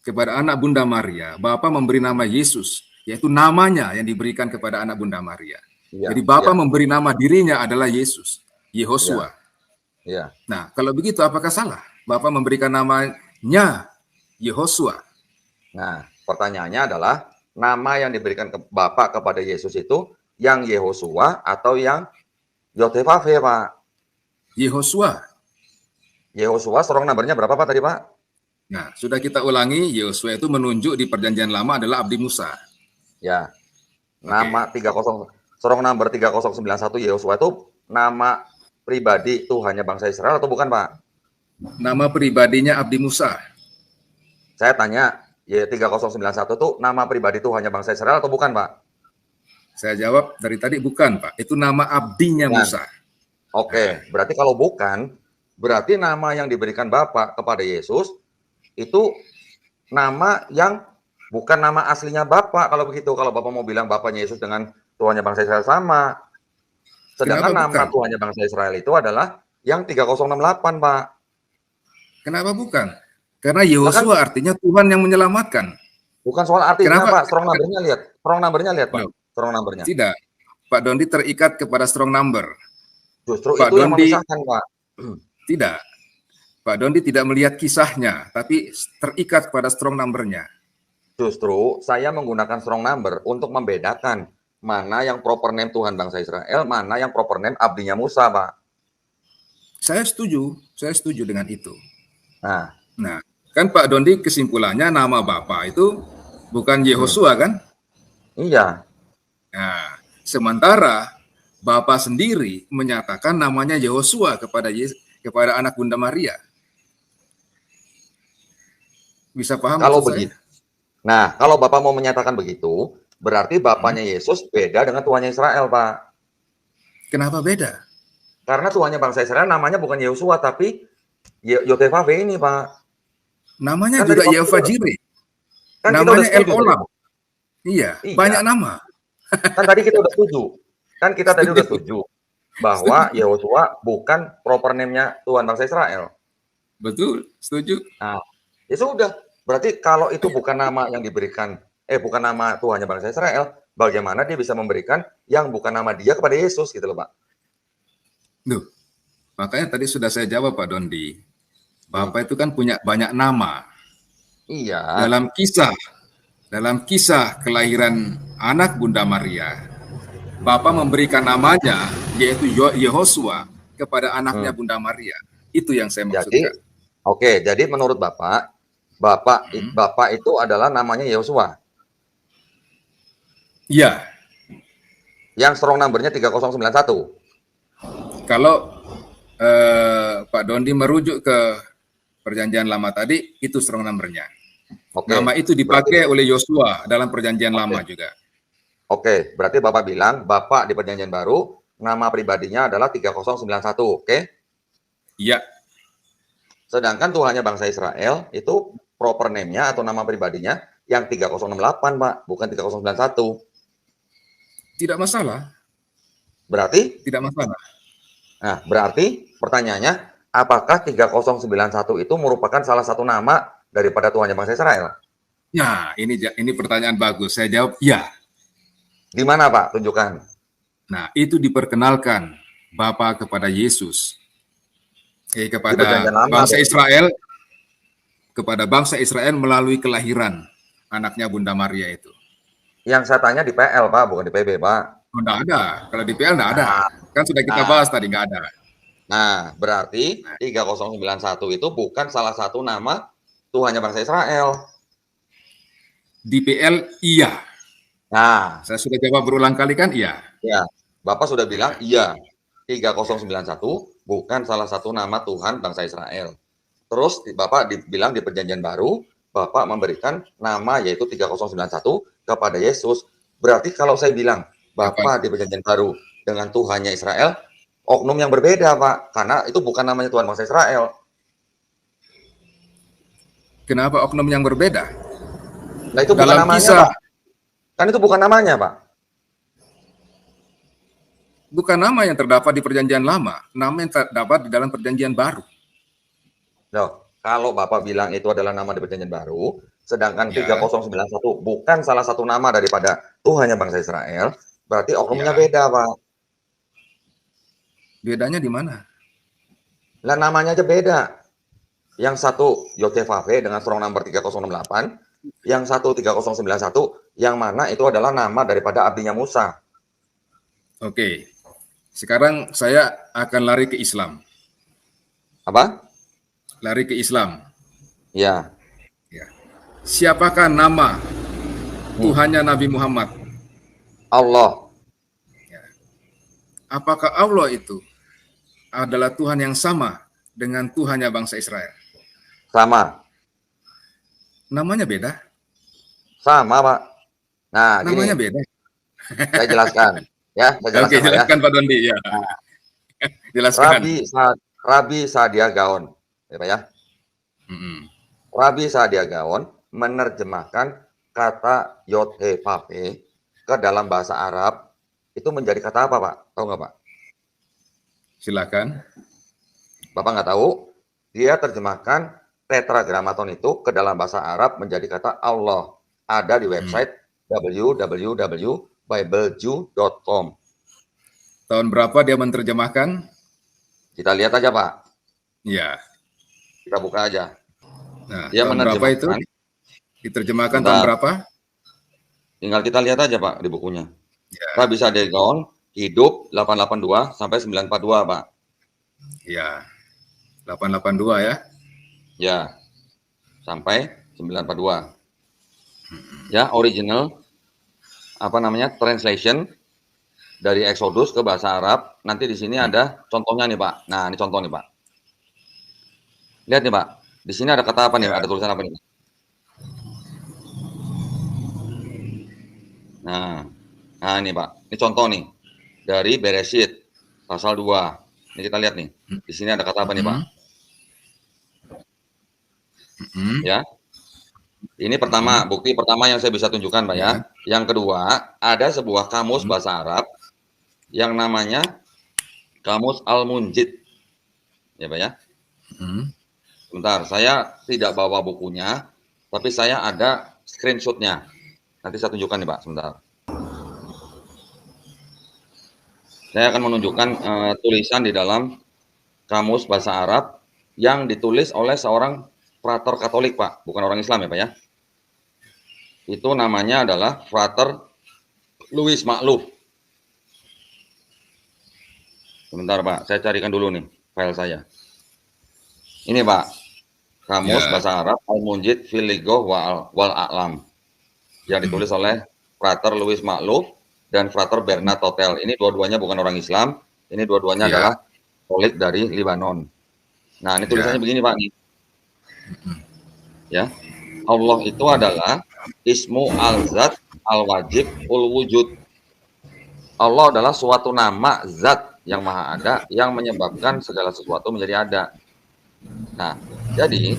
[SPEAKER 1] kepada anak Bunda Maria, Bapa memberi nama Yesus, yaitu namanya yang diberikan kepada anak Bunda Maria. Ya, jadi Bapa memberi nama dirinya adalah Yesus, Yehosua.
[SPEAKER 2] Ya.
[SPEAKER 1] Nah, kalau begitu apakah salah Bapa memberikan namanya Yehosua?
[SPEAKER 2] Nah, pertanyaannya adalah nama yang diberikan ke Bapa kepada Yesus itu yang Yehosua atau yang Yotevave, Pak?
[SPEAKER 1] Yehosua.
[SPEAKER 2] Yehosua strong number-nya berapa Pak tadi Pak?
[SPEAKER 1] Nah, sudah kita ulangi, Yehosua itu menunjuk di perjanjian lama adalah Abdi Musa.
[SPEAKER 2] Ya. Nama 30 strong number 3091 Yehosua itu nama pribadi Tuhannya bangsa Israel atau bukan, Pak?
[SPEAKER 1] Nama pribadinya Abdi Musa.
[SPEAKER 2] Saya tanya, ya 3091 itu nama pribadi Tuhannya bangsa Israel atau bukan, Pak?
[SPEAKER 1] Saya jawab dari tadi bukan, Pak. Itu nama abdinya Musa.
[SPEAKER 2] Oke, berarti kalau bukan, berarti nama yang diberikan Bapak kepada Yesus itu nama yang bukan nama aslinya Bapak. Kalau begitu, kalau Bapak mau bilang Bapaknya Yesus dengan Tuhannya bangsa Israel sama. Sedangkan nama Tuhannya bangsa Israel itu adalah yang 3068, Pak.
[SPEAKER 1] Kenapa bukan? Karena Yehosua artinya Tuhan yang menyelamatkan.
[SPEAKER 2] Bukan soal artinya, Pak. Strong number-nya lihat. Strong number-nya lihat, Pak. Strong number-nya.
[SPEAKER 1] Tidak. Pak Dondi terikat kepada strong number.
[SPEAKER 2] Justru Pak itu Dondi, yang memisahkan, Pak.
[SPEAKER 1] Tidak. Pak Dondi tidak melihat kisahnya, tapi terikat pada strong number-nya.
[SPEAKER 2] Justru saya menggunakan strong number untuk membedakan mana yang proper name Tuhan bangsa Israel, mana yang proper name abdinya Musa, Pak.
[SPEAKER 1] Saya setuju dengan itu.
[SPEAKER 2] Nah,
[SPEAKER 1] kan Pak Dondi kesimpulannya nama Bapak itu bukan Yehosua kan?
[SPEAKER 2] Iya.
[SPEAKER 1] Nah, sementara Bapak sendiri menyatakan namanya Yehosua kepada anak Bunda Maria. Bisa paham?
[SPEAKER 2] Kalau begitu. Nah, kalau Bapak mau menyatakan begitu, berarti Bapaknya Yesus beda dengan Tuhannya Israel, Pak.
[SPEAKER 1] Kenapa beda?
[SPEAKER 2] Karena Tuhannya bangsa Israel namanya bukan Yehosua, tapi Yotevave ini, Pak.
[SPEAKER 1] Namanya kan juga Yehova Jireh. Kan namanya El Olam. Iya, banyak nama.
[SPEAKER 2] Kan tadi kita udah setuju. Kan kita tadi udah setuju bahwa Yehosua bukan proper name-nya Tuhan bangsa Israel.
[SPEAKER 1] Betul, setuju.
[SPEAKER 2] Nah, ya sudah. Berarti kalau itu bukan nama yang diberikan, bukan nama Tuhannya bangsa Israel, bagaimana dia bisa memberikan yang bukan nama dia kepada Yesus gitu loh, Pak?
[SPEAKER 1] Duh, makanya tadi sudah saya jawab, Pak Dondi. Bapak itu kan punya banyak nama.
[SPEAKER 2] Iya.
[SPEAKER 1] Dalam kisah kelahiran anak Bunda Maria, Bapak memberikan namanya, yaitu Yehosua, kepada anaknya Bunda Maria. Itu yang saya maksudkan.
[SPEAKER 2] Jadi menurut Bapak itu adalah namanya Yehosua.
[SPEAKER 1] Iya.
[SPEAKER 2] Yang strong number-nya 3091.
[SPEAKER 1] Kalau Pak Dondi merujuk ke perjanjian lama tadi, itu strong number-nya.
[SPEAKER 2] Oke.
[SPEAKER 1] Nama itu dipakai oleh Yosua dalam perjanjian lama
[SPEAKER 2] Oke.
[SPEAKER 1] juga.
[SPEAKER 2] Oke, berarti Bapak bilang Bapak di perjanjian baru nama pribadinya adalah 3091, oke?
[SPEAKER 1] Iya,
[SPEAKER 2] Sedangkan Tuhannya bangsa Israel itu proper name-nya atau nama pribadinya yang 3068, Pak, bukan 3091.
[SPEAKER 1] tidak masalah,
[SPEAKER 2] Berarti,
[SPEAKER 1] tidak masalah.
[SPEAKER 2] nah, berarti pertanyaannya, apakah 3091 itu merupakan salah satu nama daripada Tuhannya bangsa Israel?
[SPEAKER 1] Ya, ini pertanyaan bagus. Saya jawab ya.
[SPEAKER 2] Di mana, Pak? Tunjukkan.
[SPEAKER 1] Nah, itu diperkenalkan Bapa kepada Yesus,
[SPEAKER 2] Di
[SPEAKER 1] kepada
[SPEAKER 2] perjanjian lama.
[SPEAKER 1] bangsa Israel, kepada bangsa Israel melalui kelahiran anaknya Bunda Maria itu.
[SPEAKER 2] Yang saya tanya di PL, Pak, bukan di PB, Pak.
[SPEAKER 1] Oh, enggak ada. Kalau di PL enggak ada.
[SPEAKER 2] Nah,
[SPEAKER 1] Kan sudah kita
[SPEAKER 2] nah,
[SPEAKER 1] bahas tadi, enggak ada.
[SPEAKER 2] nah, berarti 3091 itu bukan salah satu nama Tuhannya bangsa Israel.
[SPEAKER 1] Di PL, iya.
[SPEAKER 2] Nah,
[SPEAKER 1] Saya sudah jawab berulang kali kan, iya.
[SPEAKER 2] ya, Bapak sudah bilang iya. 3091 bukan salah satu nama Tuhan bangsa Israel. Terus Bapak dibilang di perjanjian baru, Bapak memberikan nama yaitu 3091 kepada Yesus. Berarti kalau saya bilang Bapak di perjanjian baru dengan Tuhannya Israel, oknum yang berbeda, Pak. Karena itu bukan namanya Tuhan bangsa Israel.
[SPEAKER 1] Kenapa oknum yang berbeda?
[SPEAKER 2] Nah, itu bukan
[SPEAKER 1] Dalam
[SPEAKER 2] namanya,
[SPEAKER 1] kisah,
[SPEAKER 2] Pak. Kan itu bukan namanya, Pak.
[SPEAKER 1] bukan nama yang terdapat di perjanjian lama, nama yang terdapat di dalam perjanjian baru.
[SPEAKER 2] Loh, kalau Bapak bilang itu adalah nama di perjanjian baru, sedangkan
[SPEAKER 1] Ya.
[SPEAKER 2] 3091 bukan salah satu nama daripada Tuhannya bangsa Israel, berarti oknumnya
[SPEAKER 1] Ya.
[SPEAKER 2] beda, Pak.
[SPEAKER 1] Bedanya di mana?
[SPEAKER 2] Lah namanya aja beda. Yang satu Yotevave dengan strong number 3068, yang satu 3091, yang mana itu adalah nama daripada abdinya Musa.
[SPEAKER 1] Oke. Sekarang saya akan lari ke Islam.
[SPEAKER 2] Apa?
[SPEAKER 1] Lari ke Islam.
[SPEAKER 2] Ya.
[SPEAKER 1] Ya. Siapakah nama Tuhannya Nabi Muhammad?
[SPEAKER 2] Allah.
[SPEAKER 1] Apakah Allah itu adalah Tuhan yang sama dengan Tuhannya bangsa Israel?
[SPEAKER 2] Sama.
[SPEAKER 1] Namanya beda?
[SPEAKER 2] Sama, Pak. Nah,
[SPEAKER 1] Namanya
[SPEAKER 2] gini.
[SPEAKER 1] beda.
[SPEAKER 2] Saya jelaskan. Ya, saya jelaskan,
[SPEAKER 1] Oke,
[SPEAKER 2] Pak, ya.
[SPEAKER 1] jelaskan Pak Dondi. Ya.
[SPEAKER 2] Nah,
[SPEAKER 1] Jelaskan.
[SPEAKER 2] Rabi Sadia Gaon. Ya, Pak, ya. Rabi Sadia Gaon menerjemahkan kata Yod-He-Vav-He ke dalam bahasa Arab itu menjadi kata apa, Pak? Tahu nggak, Pak?
[SPEAKER 1] Silakan.
[SPEAKER 2] Bapak nggak tahu? Dia terjemahkan tetragrammaton itu ke dalam bahasa Arab menjadi kata Allah. Ada di website www.bibleju.com.
[SPEAKER 1] Tahun berapa dia menerjemahkan?
[SPEAKER 2] Kita lihat aja, Pak.
[SPEAKER 1] Ya.
[SPEAKER 2] Kita buka aja.
[SPEAKER 1] Nah,
[SPEAKER 2] Dia
[SPEAKER 1] tahun berapa itu? Diterjemahkan tahun berapa?
[SPEAKER 2] Tinggal kita lihat aja, Pak, di bukunya.
[SPEAKER 1] Ya.
[SPEAKER 2] Rabi Sadia Gaon hidup 882 sampai 942, Pak.
[SPEAKER 1] Ya. 882 ya.
[SPEAKER 2] Ya. Sampai 942. Ya, original apa namanya? Translation dari Exodus ke bahasa Arab. Nanti di sini ada contohnya nih, Pak. Nah, ini contoh nih, Pak. Lihat nih, Pak. Di sini ada kata apa nih? Ada tulisan apa nih? Nah, ini Pak. Ini contoh nih dari Bereshit pasal 2. Ini kita lihat nih. Di sini ada kata apa nih, Pak? Ya. Ini pertama, bukti pertama yang saya bisa tunjukkan, Pak, ya. Yang kedua, ada sebuah kamus bahasa Arab yang namanya Kamus Al-Munjid. Ya, Pak, ya. Sebentar, saya tidak bawa bukunya, tapi saya ada screenshotnya. Nanti saya tunjukkan nih, Pak, sebentar. Saya akan menunjukkan tulisan di dalam kamus bahasa Arab yang ditulis oleh seorang frater Katolik, Pak, bukan orang Islam ya, Pak, ya. Itu namanya adalah Frater Louis Makluf. Sebentar, Pak, saya carikan dulu nih file saya. Ini, Pak, kamus bahasa Arab Al-Munjid fil Lighah wal A'lam yang ditulis oleh Frater Louis Makluf dan Frater Bernard Totel. Ini dua-duanya bukan orang Islam. Ini dua-duanya adalah Khalid dari Libanon. Nah, ini tulisannya begini Pak. Ya, Allah itu adalah Ismu al-Zat al-Wajib ul-Wujud. Allah adalah suatu nama zat yang maha ada yang menyebabkan segala sesuatu menjadi ada. Nah, jadi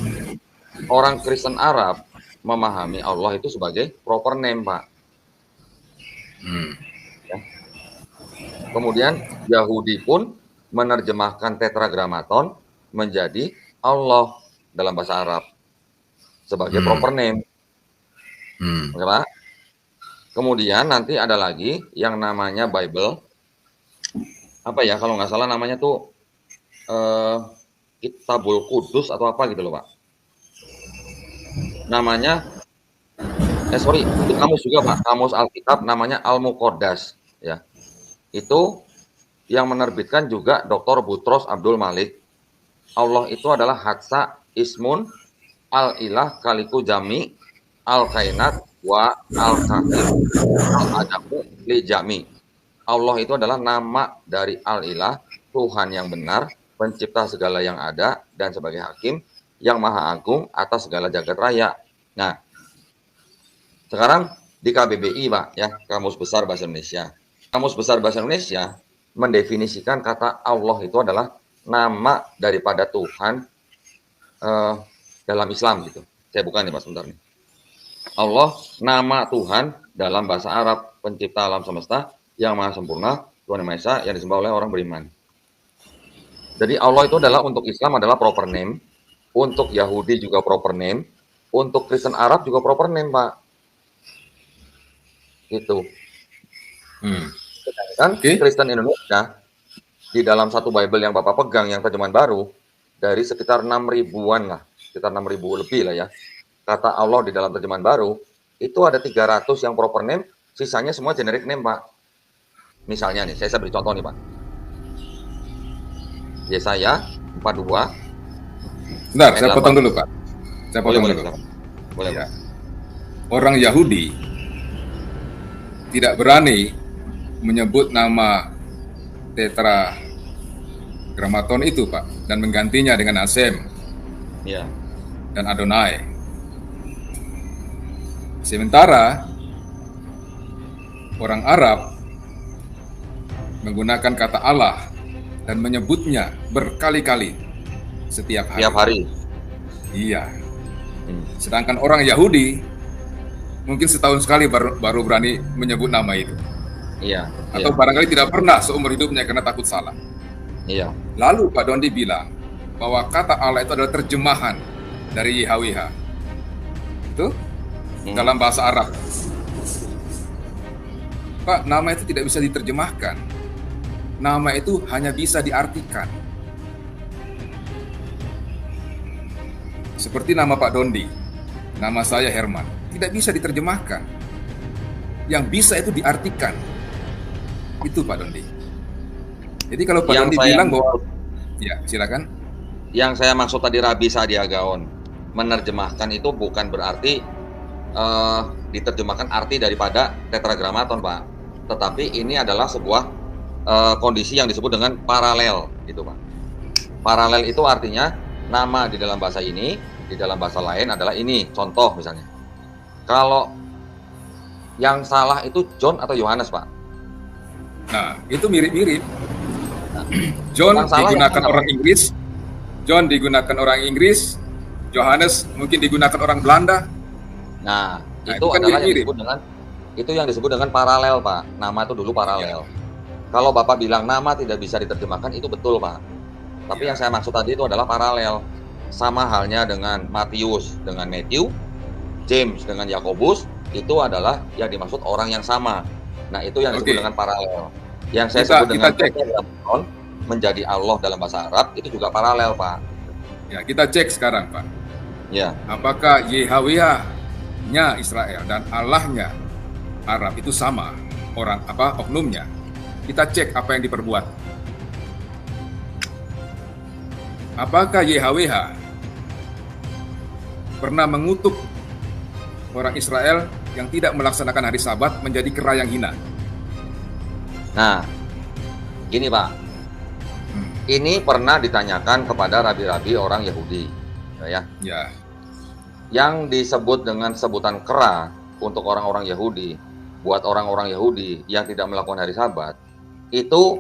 [SPEAKER 2] orang Kristen Arab memahami Allah itu sebagai proper name, Pak. Ya. Kemudian Yahudi pun menerjemahkan tetragrammaton menjadi Allah dalam bahasa Arab sebagai proper name. Oke, Pak? Kemudian nanti ada lagi yang namanya Bible. Apa ya, kalau nggak salah namanya tuh Kitabul Kudus atau apa gitu loh, Pak. Namanya, sorry, itu kamus juga, Pak. Kamus Alkitab namanya Al-Muqaddas. Ya. Itu yang menerbitkan juga Dr. Butros Abdul Malik. Allah itu adalah Hatsa Ismun Al-Ilah Kaliku Jami Al-Kainat wa Al-Kahir Al-Adamu Li Jami. Allah itu adalah nama dari Al-Ilah, Tuhan yang benar, pencipta segala yang ada, dan sebagai hakim yang maha agung atas segala jagat raya. Nah, sekarang di KBBI, Pak, ya, Kamus Besar Bahasa Indonesia. Kamus Besar Bahasa Indonesia mendefinisikan kata Allah itu adalah nama daripada Tuhan dalam Islam gitu. Saya bukan nih, Pak, sebentar nih. Allah, nama Tuhan dalam bahasa Arab, pencipta alam semesta yang maha sempurna, Tuhan yang Maha Esa, yang disembah oleh orang beriman. Jadi Allah itu adalah untuk Islam adalah proper name, untuk Yahudi juga proper name, untuk Kristen Arab juga proper name, Pak. Gitu. Sedangkan Kristen Indonesia di dalam satu Bible yang Bapak pegang yang terjemahan baru dari sekitar 6.000-an lah, sekitar 6.000 lebih lah ya. Kata Allah di dalam terjemahan baru itu ada 300 yang proper name, sisanya semua generic name, Pak. Misalnya nih, saya beri contoh nih, Pak. Yesaya 42.
[SPEAKER 1] Bentar, saya potong dulu, Pak. Saya potong dulu.
[SPEAKER 2] Boleh,
[SPEAKER 1] ya. Orang Yahudi tidak berani menyebut nama tetragrammaton itu, Pak, dan menggantinya dengan Hashem dan Adonai. Sementara orang Arab menggunakan kata Allah dan menyebutnya berkali-kali setiap hari. Iya. Sedangkan orang Yahudi mungkin setahun sekali baru berani menyebut nama itu.
[SPEAKER 2] Iya.
[SPEAKER 1] Atau barangkali tidak pernah seumur hidupnya karena takut salah.
[SPEAKER 2] Iya.
[SPEAKER 1] Lalu Pak Dondi bilang bahwa kata Allah itu adalah terjemahan dari YHWH. Itu dalam bahasa Arab. Pak, nama itu tidak bisa diterjemahkan. Nama itu hanya bisa diartikan. Seperti nama Pak Dondi, nama saya Herman, tidak bisa diterjemahkan. Yang bisa itu diartikan. Itu Pak Dondi. Jadi kalau Pak Dondi bilang bahwa, ya silakan.
[SPEAKER 2] Yang saya maksud tadi Rabi Sadiagaon, menerjemahkan itu bukan berarti diterjemahkan arti daripada tetragrammaton, Pak. Tetapi ini adalah sebuah kondisi yang disebut dengan paralel, gitu, Pak. Paralel itu artinya nama di dalam bahasa ini, di dalam bahasa lain adalah ini. Contoh misalnya, kalau yang salah itu John atau Yohanes, Pak.
[SPEAKER 1] Nah, itu mirip-mirip. John digunakan orang Inggris, John digunakan orang Inggris, Yohanes mungkin digunakan orang Belanda.
[SPEAKER 2] Nah, itu kan adalah yang disebut dengan paralel, Pak. Nama itu dulu paralel. Kalau Bapak bilang nama tidak bisa diterjemahkan, itu betul, Pak. Tapi yang saya maksud tadi itu adalah paralel. Sama halnya dengan Matius dengan Matthew, James dengan Yakobus, itu adalah yang dimaksud orang yang sama. Nah, itu yang disebut dengan paralel. Yang saya sebut dengan menjadi Allah dalam bahasa Arab, itu juga paralel, Pak.
[SPEAKER 1] Ya, kita cek sekarang, Pak.
[SPEAKER 2] Ya.
[SPEAKER 1] Apakah YHWH-nya Israel dan Allah-nya Arab itu sama? Oknumnya? Kita cek apa yang diperbuat. Apakah YHWH pernah mengutuk orang Israel yang tidak melaksanakan hari Sabat menjadi kera yang hina?
[SPEAKER 2] Nah, gini, Pak. Ini pernah ditanyakan kepada rabi-rabi orang Yahudi, ya.
[SPEAKER 1] Ya.
[SPEAKER 2] Yang disebut dengan sebutan kera untuk orang-orang Yahudi, buat orang-orang Yahudi yang tidak melakukan hari Sabat, itu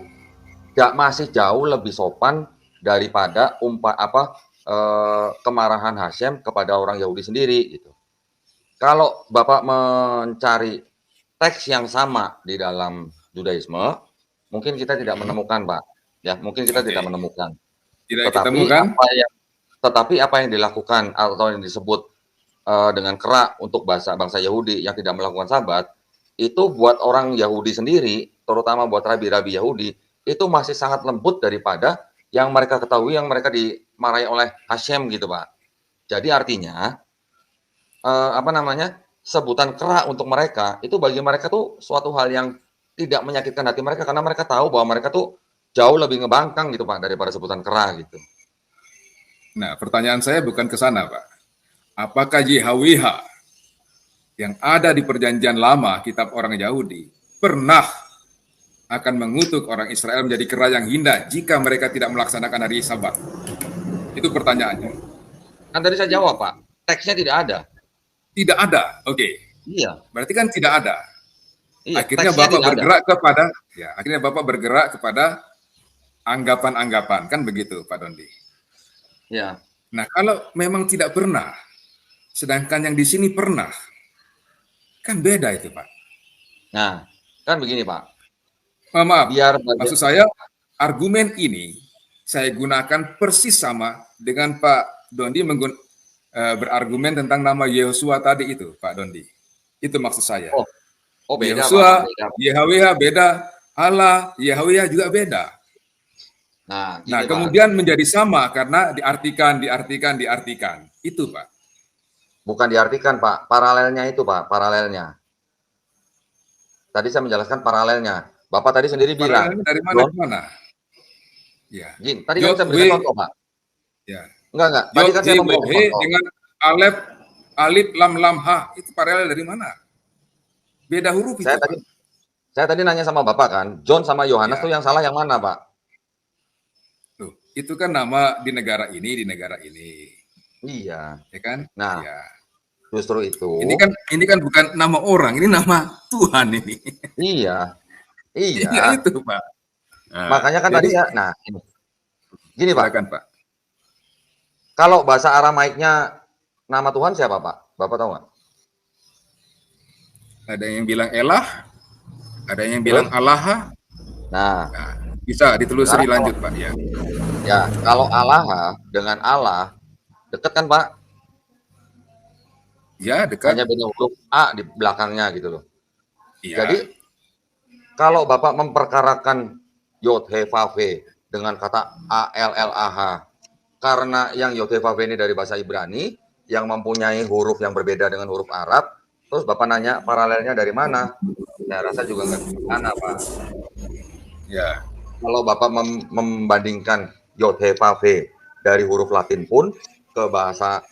[SPEAKER 2] masih jauh lebih sopan daripada kemarahan Hashem kepada orang Yahudi sendiri gitu. Kalau Bapak mencari teks yang sama di dalam Judaisme, mungkin kita tidak menemukan, Pak. Ya, mungkin kita tidak menemukan.
[SPEAKER 1] Tidak ditemukan.
[SPEAKER 2] Tetapi apa yang dilakukan atau yang disebut dengan kera untuk bangsa Yahudi yang tidak melakukan Sabat, itu buat orang Yahudi sendiri, terutama buat rabi-rabi Yahudi, itu masih sangat lembut daripada yang mereka ketahui, yang mereka dimarahi oleh Hashem gitu, Pak. Jadi artinya sebutan kera untuk mereka itu bagi mereka tuh suatu hal yang tidak menyakitkan hati mereka, karena mereka tahu bahwa mereka tuh jauh lebih ngebangkang gitu, Pak, daripada sebutan kera gitu.
[SPEAKER 1] Nah, pertanyaan saya bukan ke sana, Pak. Apakah YHWH yang ada di perjanjian lama kitab orang Yahudi pernah akan mengutuk orang Israel menjadi kera yang hina jika mereka tidak melaksanakan hari Sabat? Itu pertanyaannya.
[SPEAKER 2] Kan tadi saya jawab, Pak. Teksnya tidak ada.
[SPEAKER 1] Tidak ada. Oke.
[SPEAKER 2] Iya.
[SPEAKER 1] Berarti kan tidak ada.
[SPEAKER 2] Iya,
[SPEAKER 1] akhirnya Bapak bergerak kepada anggapan-anggapan, kan begitu, Pak Dondi?
[SPEAKER 2] Ya.
[SPEAKER 1] Nah, kalau memang tidak pernah, sedangkan yang di sini pernah, kan beda itu, Pak.
[SPEAKER 2] Nah, kan begini, Pak.
[SPEAKER 1] Maaf, maksud saya argumen ini saya gunakan persis sama dengan Pak Dondi berargumen tentang nama Yehosua tadi itu, Pak Dondi. Itu maksud saya.
[SPEAKER 2] Oh beda,
[SPEAKER 1] Yehosua, YHWH beda, Allah, YHWH juga beda. Nah, kemudian Pak, menjadi sama karena diartikan. Itu, Pak.
[SPEAKER 2] Bukan diartikan, Pak. Paralelnya itu, Pak. Paralelnya. Tadi saya menjelaskan paralelnya. Bapak tadi sendiri bilang.
[SPEAKER 1] Dari mana ke mana? Ya.
[SPEAKER 2] Gini, tadi kan saya berikan contoh, Pak.
[SPEAKER 1] Ya.
[SPEAKER 2] Enggak. Tadi kan saya memberikan contoh.
[SPEAKER 1] Dengan alif, lam, ha. Itu paralel dari mana? Beda huruf itu,
[SPEAKER 2] saya tadi nanya sama Bapak kan, John sama Yohanes tuh yang salah yang mana, Pak?
[SPEAKER 1] Tuh, itu kan nama di negara ini,
[SPEAKER 2] Iya.
[SPEAKER 1] Ya kan?
[SPEAKER 2] Nah, justru itu.
[SPEAKER 1] Ini kan bukan nama orang, ini nama Tuhan ini.
[SPEAKER 2] Iya.
[SPEAKER 1] Iya itu, Pak.
[SPEAKER 2] Nah, makanya kan tadi ya, nah gini Pak.
[SPEAKER 1] Silakan, Pak.
[SPEAKER 2] Kalau bahasa Aramaiknya nama Tuhan siapa, Pak? Bapak tahu nggak?
[SPEAKER 1] Ada yang bilang Elah, ada yang bilang Allah.
[SPEAKER 2] Nah,
[SPEAKER 1] bisa ditelusuri lanjut, Pak.
[SPEAKER 2] Ya, kalau Allah dengan Allah dekat kan, Pak?
[SPEAKER 1] Ya, dekat.
[SPEAKER 2] Hanya beda huruf A di belakangnya gitu loh.
[SPEAKER 1] Ya.
[SPEAKER 2] Jadi kalau Bapak memperkarakan Yod He Vav He dengan kata ALLAH, karena yang Yod He Vav He ini dari bahasa Ibrani yang mempunyai huruf yang berbeda dengan huruf Arab, terus Bapak nanya paralelnya dari mana? Saya rasa juga nggak sana, Pak.
[SPEAKER 1] Ya.
[SPEAKER 2] Kalau Bapak membandingkan Yod He Vav He dari huruf Latin pun ke bahasa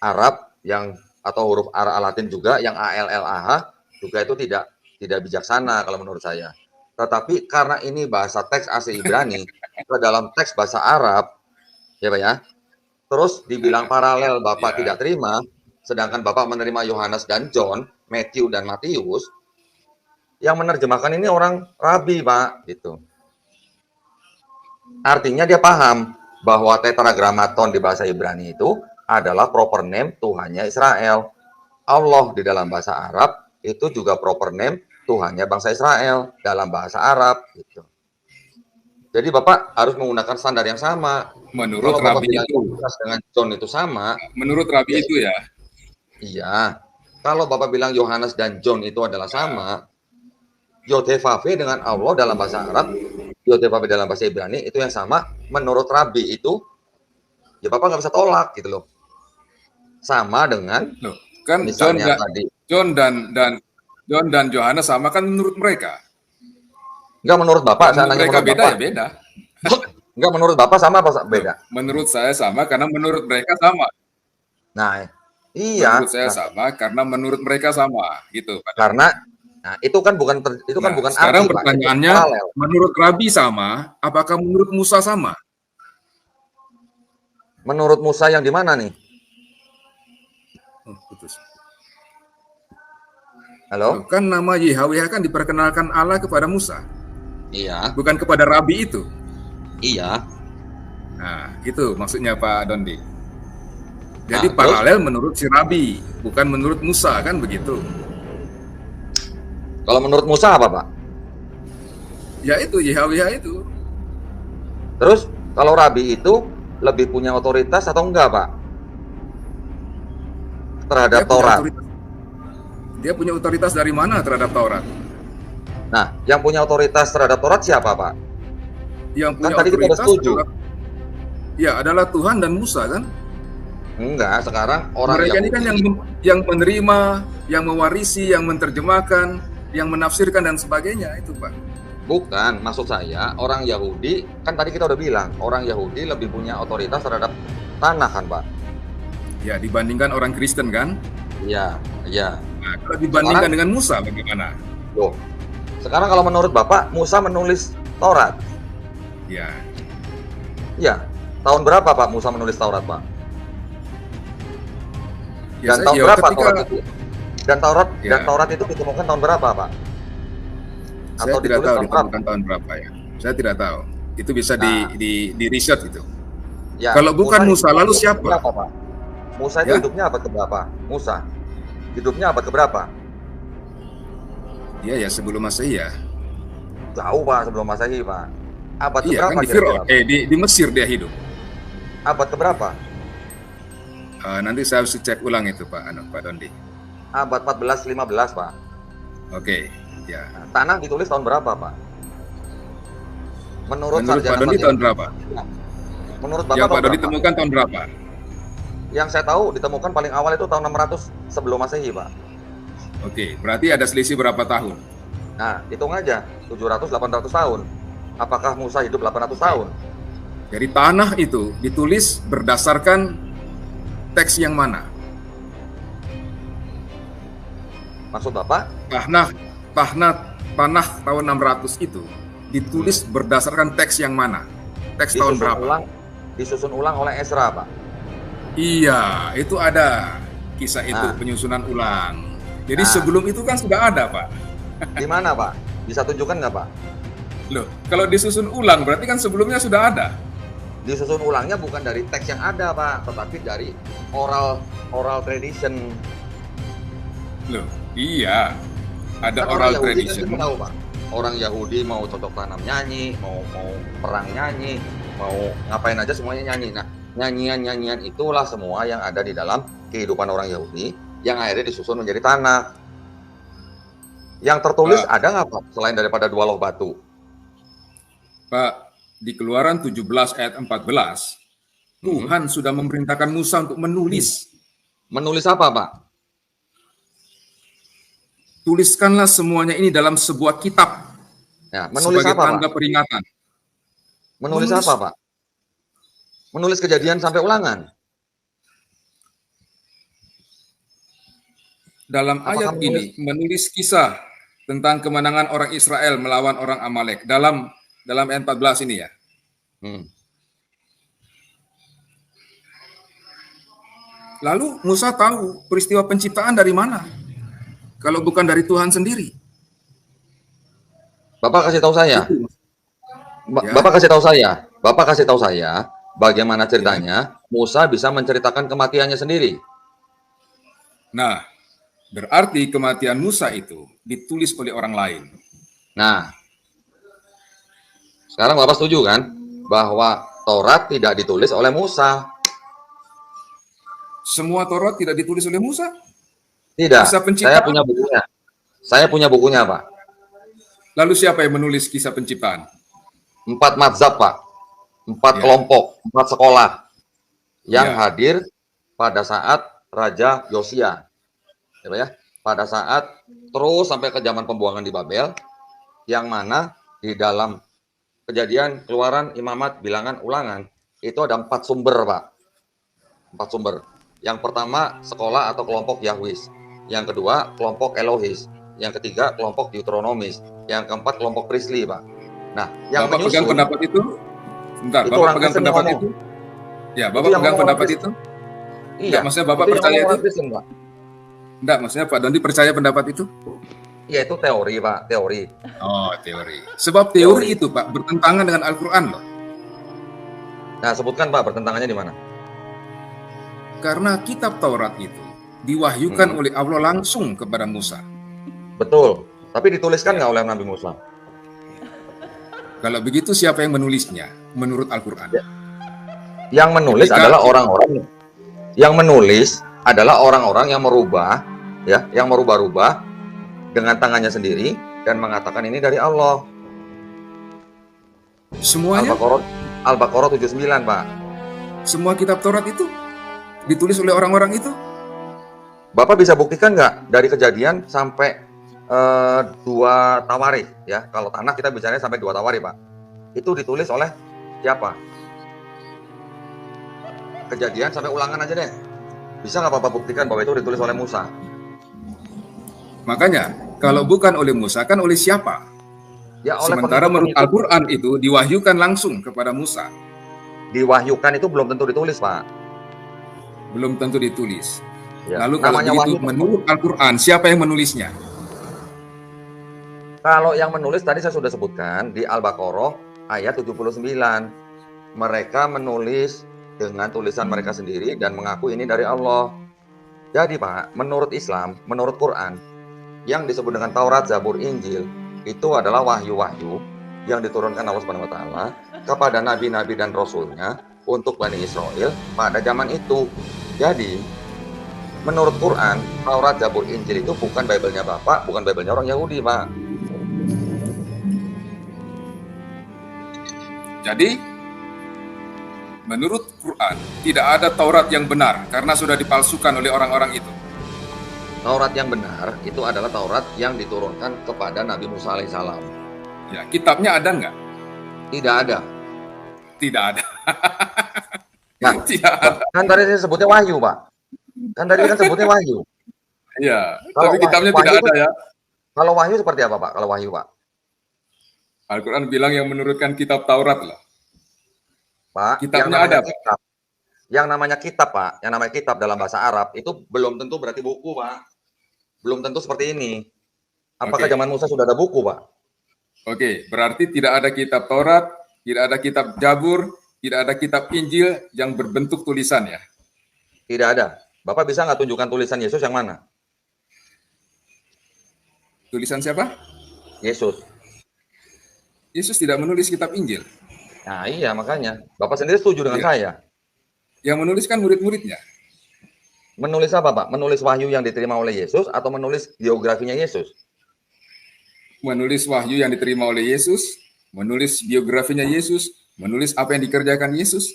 [SPEAKER 2] Arab atau huruf Arab Latin juga yang ALLAH juga itu tidak bijaksana kalau menurut saya. Tetapi karena ini bahasa teks asli Ibrani ke dalam teks bahasa Arab, ya Pak ya. Terus dibilang paralel Bapak tidak terima, sedangkan Bapak menerima Yohanes dan John, Matthew dan Matius, yang menerjemahkan ini orang rabi, Pak, gitu. Artinya dia paham bahwa tetragrammaton di bahasa Ibrani itu adalah proper name Tuhannya Israel. Allah di dalam bahasa Arab itu juga proper name Tuhannya bangsa Israel dalam bahasa Arab gitu. Jadi Bapak harus menggunakan standar yang sama.
[SPEAKER 1] Menurut Rabi itu
[SPEAKER 2] dengan John itu sama.
[SPEAKER 1] Menurut Rabi itu ya.
[SPEAKER 2] Iya. Kalau Bapak bilang Yohanes dan John itu adalah sama, Yod He Vav He dengan Allah dalam bahasa Arab, Yod He Vav He dalam bahasa Ibrani itu yang sama. Menurut Rabi itu, ya Bapak nggak bisa tolak gitu loh. Sama dengan
[SPEAKER 1] kan John dan Yohanes sama kan menurut mereka.
[SPEAKER 2] Enggak menurut Bapak, saya nanya
[SPEAKER 1] menurut beda Bapak. Ya beda.
[SPEAKER 2] Enggak menurut Bapak sama apa beda?
[SPEAKER 1] Menurut saya sama karena menurut mereka sama.
[SPEAKER 2] Nah, iya.
[SPEAKER 1] Menurut saya sama karena menurut mereka sama, gitu.
[SPEAKER 2] Karena itu kan bukan
[SPEAKER 1] sekarang arti, pertanyaannya, Pak. Menurut Rabi sama, apakah menurut Musa sama?
[SPEAKER 2] Menurut Musa yang di mana nih?
[SPEAKER 1] Oh, putus.
[SPEAKER 2] Halo?
[SPEAKER 1] Kan nama Yahweh kan diperkenalkan Allah kepada Musa,
[SPEAKER 2] Iya,
[SPEAKER 1] bukan kepada Rabi itu.
[SPEAKER 2] iya.
[SPEAKER 1] Nah, itu maksudnya Pak Dondi. Jadi
[SPEAKER 2] Nah, terus
[SPEAKER 1] paralel menurut si Rabi, bukan menurut Musa, kan begitu.
[SPEAKER 2] kalau menurut Musa apa, Pak?
[SPEAKER 1] Ya itu Yahweh itu.
[SPEAKER 2] Terus kalau Rabi itu lebih punya otoritas atau enggak, Pak? Terhadap
[SPEAKER 1] Dia punya
[SPEAKER 2] Taurat.
[SPEAKER 1] otoritas. Dia punya otoritas dari mana terhadap Taurat?
[SPEAKER 2] Nah, yang punya otoritas terhadap Taurat siapa, Pak?
[SPEAKER 1] Yang
[SPEAKER 2] Kan
[SPEAKER 1] punya
[SPEAKER 2] tadi kita udah
[SPEAKER 1] otoritas
[SPEAKER 2] setuju.
[SPEAKER 1] adalah Tuhan dan Musa, kan?
[SPEAKER 2] Enggak, sekarang orang
[SPEAKER 1] Mereka ini kan
[SPEAKER 2] Yahudi.
[SPEAKER 1] yang menerima, yang mewarisi, yang menerjemahkan, yang menafsirkan dan sebagainya itu, Pak.
[SPEAKER 2] Bukan, maksud saya orang Yahudi, kan tadi kita udah bilang, orang Yahudi lebih punya otoritas terhadap tanah kan, Pak?
[SPEAKER 1] Ya, dibandingkan orang Kristen, kan?
[SPEAKER 2] Iya, iya.
[SPEAKER 1] Nah, kalau dibandingkan
[SPEAKER 2] Sekarang,
[SPEAKER 1] dengan Musa bagaimana?
[SPEAKER 2] loh, sekarang kalau menurut Bapak, Musa menulis Taurat.
[SPEAKER 1] Ya,
[SPEAKER 2] Iya. Tahun berapa Pak Musa menulis Taurat, Pak?
[SPEAKER 1] ya,
[SPEAKER 2] Dan tahun
[SPEAKER 1] ya,
[SPEAKER 2] berapa
[SPEAKER 1] ketika
[SPEAKER 2] Taurat itu? Dan
[SPEAKER 1] ya,
[SPEAKER 2] Taurat itu ditemukan tahun berapa, Pak?
[SPEAKER 1] saya
[SPEAKER 2] Atau
[SPEAKER 1] tidak
[SPEAKER 2] ditulis
[SPEAKER 1] tahu
[SPEAKER 2] tahun berapa?
[SPEAKER 1] ditemukan tahun berapa ya. Saya tidak tahu. Itu bisa
[SPEAKER 2] Nah,
[SPEAKER 1] di riset itu.
[SPEAKER 2] ya,
[SPEAKER 1] Kalau bukan Musa,
[SPEAKER 2] hidupnya
[SPEAKER 1] lalu
[SPEAKER 2] abad
[SPEAKER 1] siapa?
[SPEAKER 2] keberapa, Pak? Musa itu
[SPEAKER 1] Ya,
[SPEAKER 2] hidupnya abad keberapa? Musa hidupnya abad keberapa?
[SPEAKER 1] iya ya sebelum Masehi ya.
[SPEAKER 2] Jauh, Pak, sebelum Masehi, Pak. Abad
[SPEAKER 1] Iya kan
[SPEAKER 2] keberapa
[SPEAKER 1] di Firaun,
[SPEAKER 2] kira-kira, Pak?
[SPEAKER 1] di Mesir dia hidup.
[SPEAKER 2] Abad keberapa?
[SPEAKER 1] Nanti saya harus cek ulang itu Pak Dondi.
[SPEAKER 2] Abad 14-15, Pak.
[SPEAKER 1] Oke, ya.
[SPEAKER 2] Nah, tanah ditulis tahun berapa, Pak? Menurut
[SPEAKER 1] Menurut Pak Dondi
[SPEAKER 2] sarjana-sarjana.
[SPEAKER 1] tahun berapa?
[SPEAKER 2] Ya. Menurut
[SPEAKER 1] Yang
[SPEAKER 2] Bapak
[SPEAKER 1] Pak
[SPEAKER 2] tahun
[SPEAKER 1] Dondi
[SPEAKER 2] berapa?
[SPEAKER 1] temukan tahun berapa?
[SPEAKER 2] Yang saya tahu ditemukan paling awal itu tahun 600 sebelum Masehi, Pak.
[SPEAKER 1] Oke, berarti ada selisih berapa tahun?
[SPEAKER 2] Nah, hitung aja, 700-800 tahun. Apakah Musa hidup 800 tahun?
[SPEAKER 1] Jadi tanah itu ditulis berdasarkan teks yang mana?
[SPEAKER 2] Maksud Bapak?
[SPEAKER 1] Tanah tanah tanah tahun 600 itu ditulis berdasarkan teks yang mana? Teks tahun berapa?
[SPEAKER 2] Disusun ulang oleh Ezra, Pak.
[SPEAKER 1] Iya, itu ada kisah itu
[SPEAKER 2] Nah.
[SPEAKER 1] penyusunan ulang. Jadi
[SPEAKER 2] Nah.
[SPEAKER 1] sebelum itu kan sudah ada, Pak.
[SPEAKER 2] Di mana, Pak? Bisa tunjukkan nggak, Pak?
[SPEAKER 1] Loh, kalau disusun ulang berarti kan sebelumnya sudah ada.
[SPEAKER 2] Disusun ulangnya bukan dari teks yang ada, Pak, tetapi dari oral tradition.
[SPEAKER 1] Loh, iya. Ada
[SPEAKER 2] Kan
[SPEAKER 1] oral
[SPEAKER 2] orang Yahudi kan
[SPEAKER 1] tradition.
[SPEAKER 2] kita tahu, Pak. Orang Yahudi mau cocok tanam nyanyi, mau perang nyanyi, mau ngapain aja semuanya nyanyi. Nah, nyanyian-nyanyian itulah semua yang ada di dalam kehidupan orang Yahudi yang akhirnya disusun menjadi tanah. Yang tertulis
[SPEAKER 1] Pak,
[SPEAKER 2] ada nggak, Pak, selain daripada dua loh batu?
[SPEAKER 1] Pak, di Keluaran 17 ayat 14, Tuhan sudah memerintahkan Musa untuk menulis.
[SPEAKER 2] Menulis apa, Pak?
[SPEAKER 1] Tuliskanlah semuanya ini dalam sebuah kitab
[SPEAKER 2] Ya, menulis
[SPEAKER 1] sebagai
[SPEAKER 2] apa,
[SPEAKER 1] tanda
[SPEAKER 2] Pak?
[SPEAKER 1] peringatan.
[SPEAKER 2] Menulis
[SPEAKER 1] Menulis
[SPEAKER 2] apa, Pak? Menulis kejadian sampai ulangan.
[SPEAKER 1] Dalam
[SPEAKER 2] Apakah
[SPEAKER 1] ayat ini menulis kisah tentang kemenangan orang Israel melawan orang Amalek dalam ayat 14 ini ya. Lalu Musa tahu peristiwa penciptaan dari mana? Kalau bukan dari Tuhan sendiri.
[SPEAKER 2] Bapak kasih tahu saya.
[SPEAKER 1] Itu. Ya.
[SPEAKER 2] Bapak kasih tahu saya. Bapak kasih tahu saya bagaimana ceritanya Musa bisa menceritakan kematiannya sendiri.
[SPEAKER 1] Nah, berarti kematian Musa itu ditulis oleh orang lain.
[SPEAKER 2] Nah, sekarang Bapak setuju kan bahwa Taurat tidak ditulis oleh Musa?
[SPEAKER 1] Semua Taurat tidak ditulis oleh Musa?
[SPEAKER 2] Tidak.
[SPEAKER 1] Kisah
[SPEAKER 2] Saya
[SPEAKER 1] penciptaan.
[SPEAKER 2] punya bukunya. Saya punya bukunya, Pak.
[SPEAKER 1] Lalu siapa yang menulis kisah penciptaan?
[SPEAKER 2] 4 mazhab, Pak. 4
[SPEAKER 1] Ya.
[SPEAKER 2] kelompok, 4 sekolah yang
[SPEAKER 1] Ya.
[SPEAKER 2] hadir pada saat Raja Yosia. Ya, pada saat terus sampai ke zaman pembuangan di Babel, yang mana di dalam Kejadian, Keluaran, Imamat, Bilangan, Ulangan, itu ada 4 sumber, Pak. 4 sumber. Yang pertama, sekolah atau kelompok Yahwis. Yang kedua, kelompok Elohis. Yang ketiga, kelompok Deuteronomis. Yang keempat, kelompok Priestly, Pak. Nah, yang
[SPEAKER 1] Bapak pegang
[SPEAKER 2] menyusun,
[SPEAKER 1] pendapat itu? Bentar,
[SPEAKER 2] itu
[SPEAKER 1] Bapak
[SPEAKER 2] orang
[SPEAKER 1] pegang
[SPEAKER 2] Kristen
[SPEAKER 1] pendapat
[SPEAKER 2] ngomong.
[SPEAKER 1] itu? Ya,
[SPEAKER 2] Itu
[SPEAKER 1] Bapak
[SPEAKER 2] yang
[SPEAKER 1] pegang
[SPEAKER 2] ngomong orang
[SPEAKER 1] pendapat
[SPEAKER 2] Kristen.
[SPEAKER 1] itu?
[SPEAKER 2] Iya,
[SPEAKER 1] Enggak, maksudnya Bapak
[SPEAKER 2] itu yang
[SPEAKER 1] percaya
[SPEAKER 2] ngomong
[SPEAKER 1] itu?
[SPEAKER 2] orang Kristen, Pak.
[SPEAKER 1] Enggak, maksudnya Pak Dondi percaya pendapat itu?
[SPEAKER 2] Iya, itu teori, Pak, teori.
[SPEAKER 1] Oh, teori. Sebab teori
[SPEAKER 2] Teori.
[SPEAKER 1] itu, Pak, bertentangan dengan Al-Quran loh.
[SPEAKER 2] Nah, sebutkan Pak bertentangannya di mana?
[SPEAKER 1] Karena kitab Taurat itu diwahyukan
[SPEAKER 2] Hmm,
[SPEAKER 1] oleh Allah langsung kepada Musa.
[SPEAKER 2] betul. Tapi dituliskan
[SPEAKER 1] Ya.
[SPEAKER 2] nggak oleh Nabi Musa?
[SPEAKER 1] Kalau begitu siapa yang menulisnya menurut Al-Quran?
[SPEAKER 2] Ya. Yang menulis
[SPEAKER 1] Ketika
[SPEAKER 2] adalah orang-orang. Yang menulis adalah orang-orang yang merubah, ya, yang merubah-rubah dengan tangannya sendiri dan mengatakan ini dari Allah.
[SPEAKER 1] semuanya,
[SPEAKER 2] Al-Baqarah 79, Pak.
[SPEAKER 1] semua kitab Taurat itu ditulis oleh orang-orang itu?
[SPEAKER 2] Bapak bisa buktikan nggak dari Kejadian sampai 2 Tawarikh, ya? Kalau tanah kita bicaranya sampai 2 Tawarikh, Pak. Itu ditulis oleh siapa? Kejadian sampai Ulangan aja deh. Bisa nggak Bapak buktikan bahwa itu ditulis oleh Musa?
[SPEAKER 1] Makanya, kalau bukan oleh Musa, kan oleh siapa?
[SPEAKER 2] Ya oleh
[SPEAKER 1] Sementara menurut
[SPEAKER 2] pengikut-pengikut.
[SPEAKER 1] Al-Quran itu diwahyukan langsung kepada Musa.
[SPEAKER 2] Diwahyukan itu belum tentu ditulis, Pak.
[SPEAKER 1] Belum tentu ditulis.
[SPEAKER 2] Ya.
[SPEAKER 1] Lalu kalau
[SPEAKER 2] Namanya
[SPEAKER 1] begitu,
[SPEAKER 2] wahyu.
[SPEAKER 1] menurut Al-Quran, siapa yang menulisnya?
[SPEAKER 2] Kalau yang menulis tadi saya sudah sebutkan di Al-Baqarah ayat 79. Mereka menulis dengan tulisan mereka sendiri dan mengaku ini dari Allah. Jadi Pak, menurut Islam, menurut Quran, yang disebut dengan Taurat, Zabur, Injil, itu adalah wahyu-wahyu yang diturunkan Allah Subhanahu wa taala kepada nabi-nabi dan rasulnya untuk Bani Israel pada zaman itu. Jadi, menurut Quran, Taurat, Zabur, Injil itu bukan Bible-nya Bapak, bukan Bible-nya orang Yahudi, Pak.
[SPEAKER 1] Jadi, menurut Quran, tidak ada Taurat yang benar karena sudah dipalsukan oleh orang-orang itu.
[SPEAKER 2] Taurat yang benar itu adalah Taurat yang diturunkan kepada Nabi Musa alaihissalam.
[SPEAKER 1] Ya, kitabnya ada nggak?
[SPEAKER 2] Tidak ada.
[SPEAKER 1] Tidak ada.
[SPEAKER 2] Nah,
[SPEAKER 1] Tidak ada.
[SPEAKER 2] kan tadi saya sebutnya wahyu, Pak. Kan tadi kan sebutnya wahyu.
[SPEAKER 1] Ya,
[SPEAKER 2] Kalau
[SPEAKER 1] tapi kitabnya
[SPEAKER 2] wahyu
[SPEAKER 1] tidak
[SPEAKER 2] itu,
[SPEAKER 1] ada ya.
[SPEAKER 2] kalau wahyu seperti apa, Pak? Kalau wahyu, Pak?
[SPEAKER 1] Al-Quran bilang yang menurunkan kitab Taurat lah.
[SPEAKER 2] Pak,
[SPEAKER 1] Kitabnya ada, Pak.
[SPEAKER 2] kitab, yang namanya kitab, Pak, yang namanya kitab dalam bahasa Arab itu belum tentu berarti buku, Pak. Belum tentu seperti ini. Apakah
[SPEAKER 1] Oke.
[SPEAKER 2] zaman Musa sudah ada buku, Pak?
[SPEAKER 1] Oke, berarti tidak ada kitab Taurat, tidak ada kitab Zabur, tidak ada kitab Injil yang berbentuk tulisan ya.
[SPEAKER 2] Tidak ada. Bapak bisa nggak tunjukkan tulisan Yesus yang mana?
[SPEAKER 1] Tulisan siapa?
[SPEAKER 2] Yesus.
[SPEAKER 1] Yesus tidak menulis kitab Injil.
[SPEAKER 2] Nah iya makanya. Bapak sendiri setuju dengan
[SPEAKER 1] Iya.
[SPEAKER 2] saya.
[SPEAKER 1] Yang menulis kan murid-muridnya.
[SPEAKER 2] Menulis apa, Pak? Menulis wahyu yang diterima oleh Yesus atau menulis biografinya Yesus?
[SPEAKER 1] Menulis wahyu yang diterima oleh Yesus, menulis biografinya Yesus, menulis apa yang dikerjakan Yesus.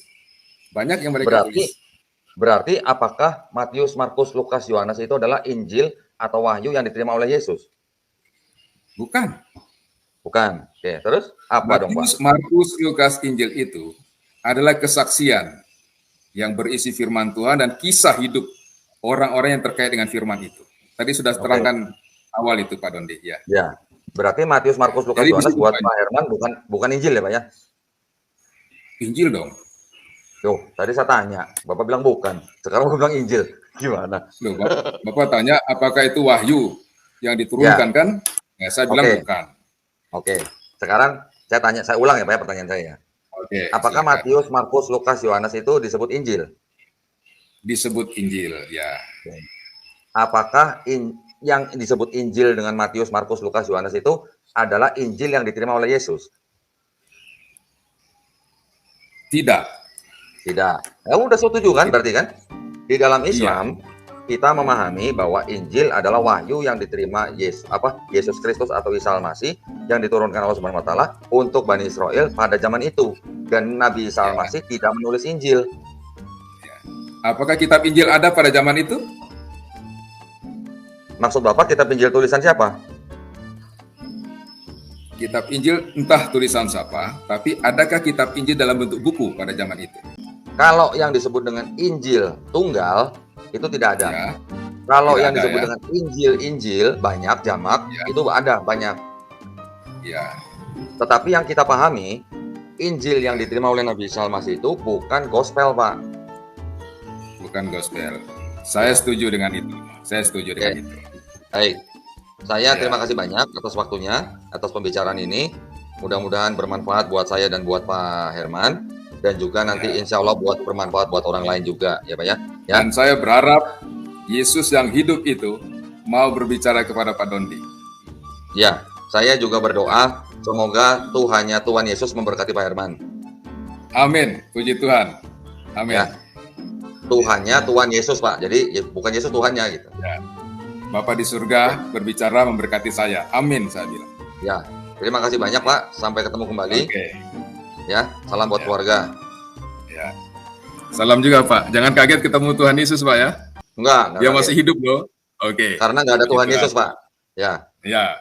[SPEAKER 1] Banyak yang mereka tulis.
[SPEAKER 2] Berarti apakah Matius, Markus, Lukas, Yohanes itu adalah Injil atau wahyu yang diterima oleh Yesus?
[SPEAKER 1] Bukan.
[SPEAKER 2] Bukan. Oke, terus apa dong, Pak?
[SPEAKER 1] Matius, Markus, Lukas, Injil itu adalah kesaksian yang berisi firman Tuhan dan kisah hidup orang-orang yang terkait dengan firman itu. Tadi sudah terangkan awal itu, Pak Dondi. Ya.
[SPEAKER 2] Ya. Berarti Matius, Markus, Lukas,
[SPEAKER 1] Jadi
[SPEAKER 2] Yohanes buat
[SPEAKER 1] disebut
[SPEAKER 2] Pak Herman bukan Injil ya, Pak ya?
[SPEAKER 1] Injil dong.
[SPEAKER 2] Tuh, tadi saya tanya, Bapak bilang bukan. Sekarang Bapak bilang Injil. Gimana?
[SPEAKER 1] Loh, Bapak tanya apakah itu wahyu yang diturunkan kan? Ya, saya bilang bukan.
[SPEAKER 2] Oke. Sekarang saya tanya, saya ulang ya Pak ya pertanyaan saya.
[SPEAKER 1] Oke.
[SPEAKER 2] Apakah
[SPEAKER 1] Silakan.
[SPEAKER 2] Matius, Markus, Lukas, Yohanes itu disebut Injil?
[SPEAKER 1] Disebut Injil, ya.
[SPEAKER 2] Apakah yang disebut Injil dengan Matius, Markus, Lukas, Yohanes itu adalah Injil yang diterima oleh Yesus?
[SPEAKER 1] Tidak.
[SPEAKER 2] Tidak. Ya udah setuju kan berarti kan? Di dalam Islam kita memahami bahwa Injil adalah wahyu yang diterima Yesus Kristus atau Isa Al-Masih yang diturunkan Allah Subhanahu wa taala untuk Bani Israel pada zaman itu. Dan Nabi Isa Al-Masih tidak menulis Injil.
[SPEAKER 1] Apakah kitab Injil ada pada zaman itu?
[SPEAKER 2] Maksud Bapak kitab Injil tulisan siapa?
[SPEAKER 1] Kitab Injil entah tulisan siapa, tapi adakah kitab Injil dalam bentuk buku pada zaman itu?
[SPEAKER 2] Kalau yang disebut dengan Injil tunggal itu tidak ada.
[SPEAKER 1] Ya.
[SPEAKER 2] Kalau
[SPEAKER 1] Tidak
[SPEAKER 2] yang
[SPEAKER 1] ada,
[SPEAKER 2] disebut
[SPEAKER 1] ya.
[SPEAKER 2] dengan Injil banyak jamak
[SPEAKER 1] Ya.
[SPEAKER 2] itu ada banyak.
[SPEAKER 1] Ya.
[SPEAKER 2] Tetapi yang kita pahami Injil yang diterima oleh Nabi Salmas itu bukan gospel, Pak.
[SPEAKER 1] Bukan gospel. Saya setuju dengan itu. Saya setuju dengan itu.
[SPEAKER 2] Baik. Saya
[SPEAKER 1] Ya.
[SPEAKER 2] terima kasih banyak atas waktunya, atas pembicaraan ini. Mudah-mudahan bermanfaat buat saya dan buat Pak Herman. Dan juga nanti insya Allah buat bermanfaat buat orang lain juga, ya Pak ya.
[SPEAKER 1] Dan saya berharap Yesus yang hidup itu mau berbicara kepada Pak Dondi.
[SPEAKER 2] Ya, saya juga berdoa semoga Tuhan Yesus memberkati Pak Herman.
[SPEAKER 1] Amin, puji Tuhan. Amin.
[SPEAKER 2] Ya. Tuhan Yesus, Pak. Jadi bukan Yesus Tuhannya gitu.
[SPEAKER 1] Ya. Bapak di surga berbicara memberkati saya. Amin, saya bilang.
[SPEAKER 2] Ya, terima kasih banyak Pak. Sampai ketemu kembali.
[SPEAKER 1] Oke.
[SPEAKER 2] Ya, salam buat keluarga.
[SPEAKER 1] Ya. Salam juga Pak. Jangan kaget ketemu Tuhan Yesus Pak ya.
[SPEAKER 2] Enggak
[SPEAKER 1] Dia
[SPEAKER 2] kaget.
[SPEAKER 1] masih hidup loh. Oke.
[SPEAKER 2] Karena nggak ada Tuhan Yesus Pak. Ya.
[SPEAKER 1] Ya.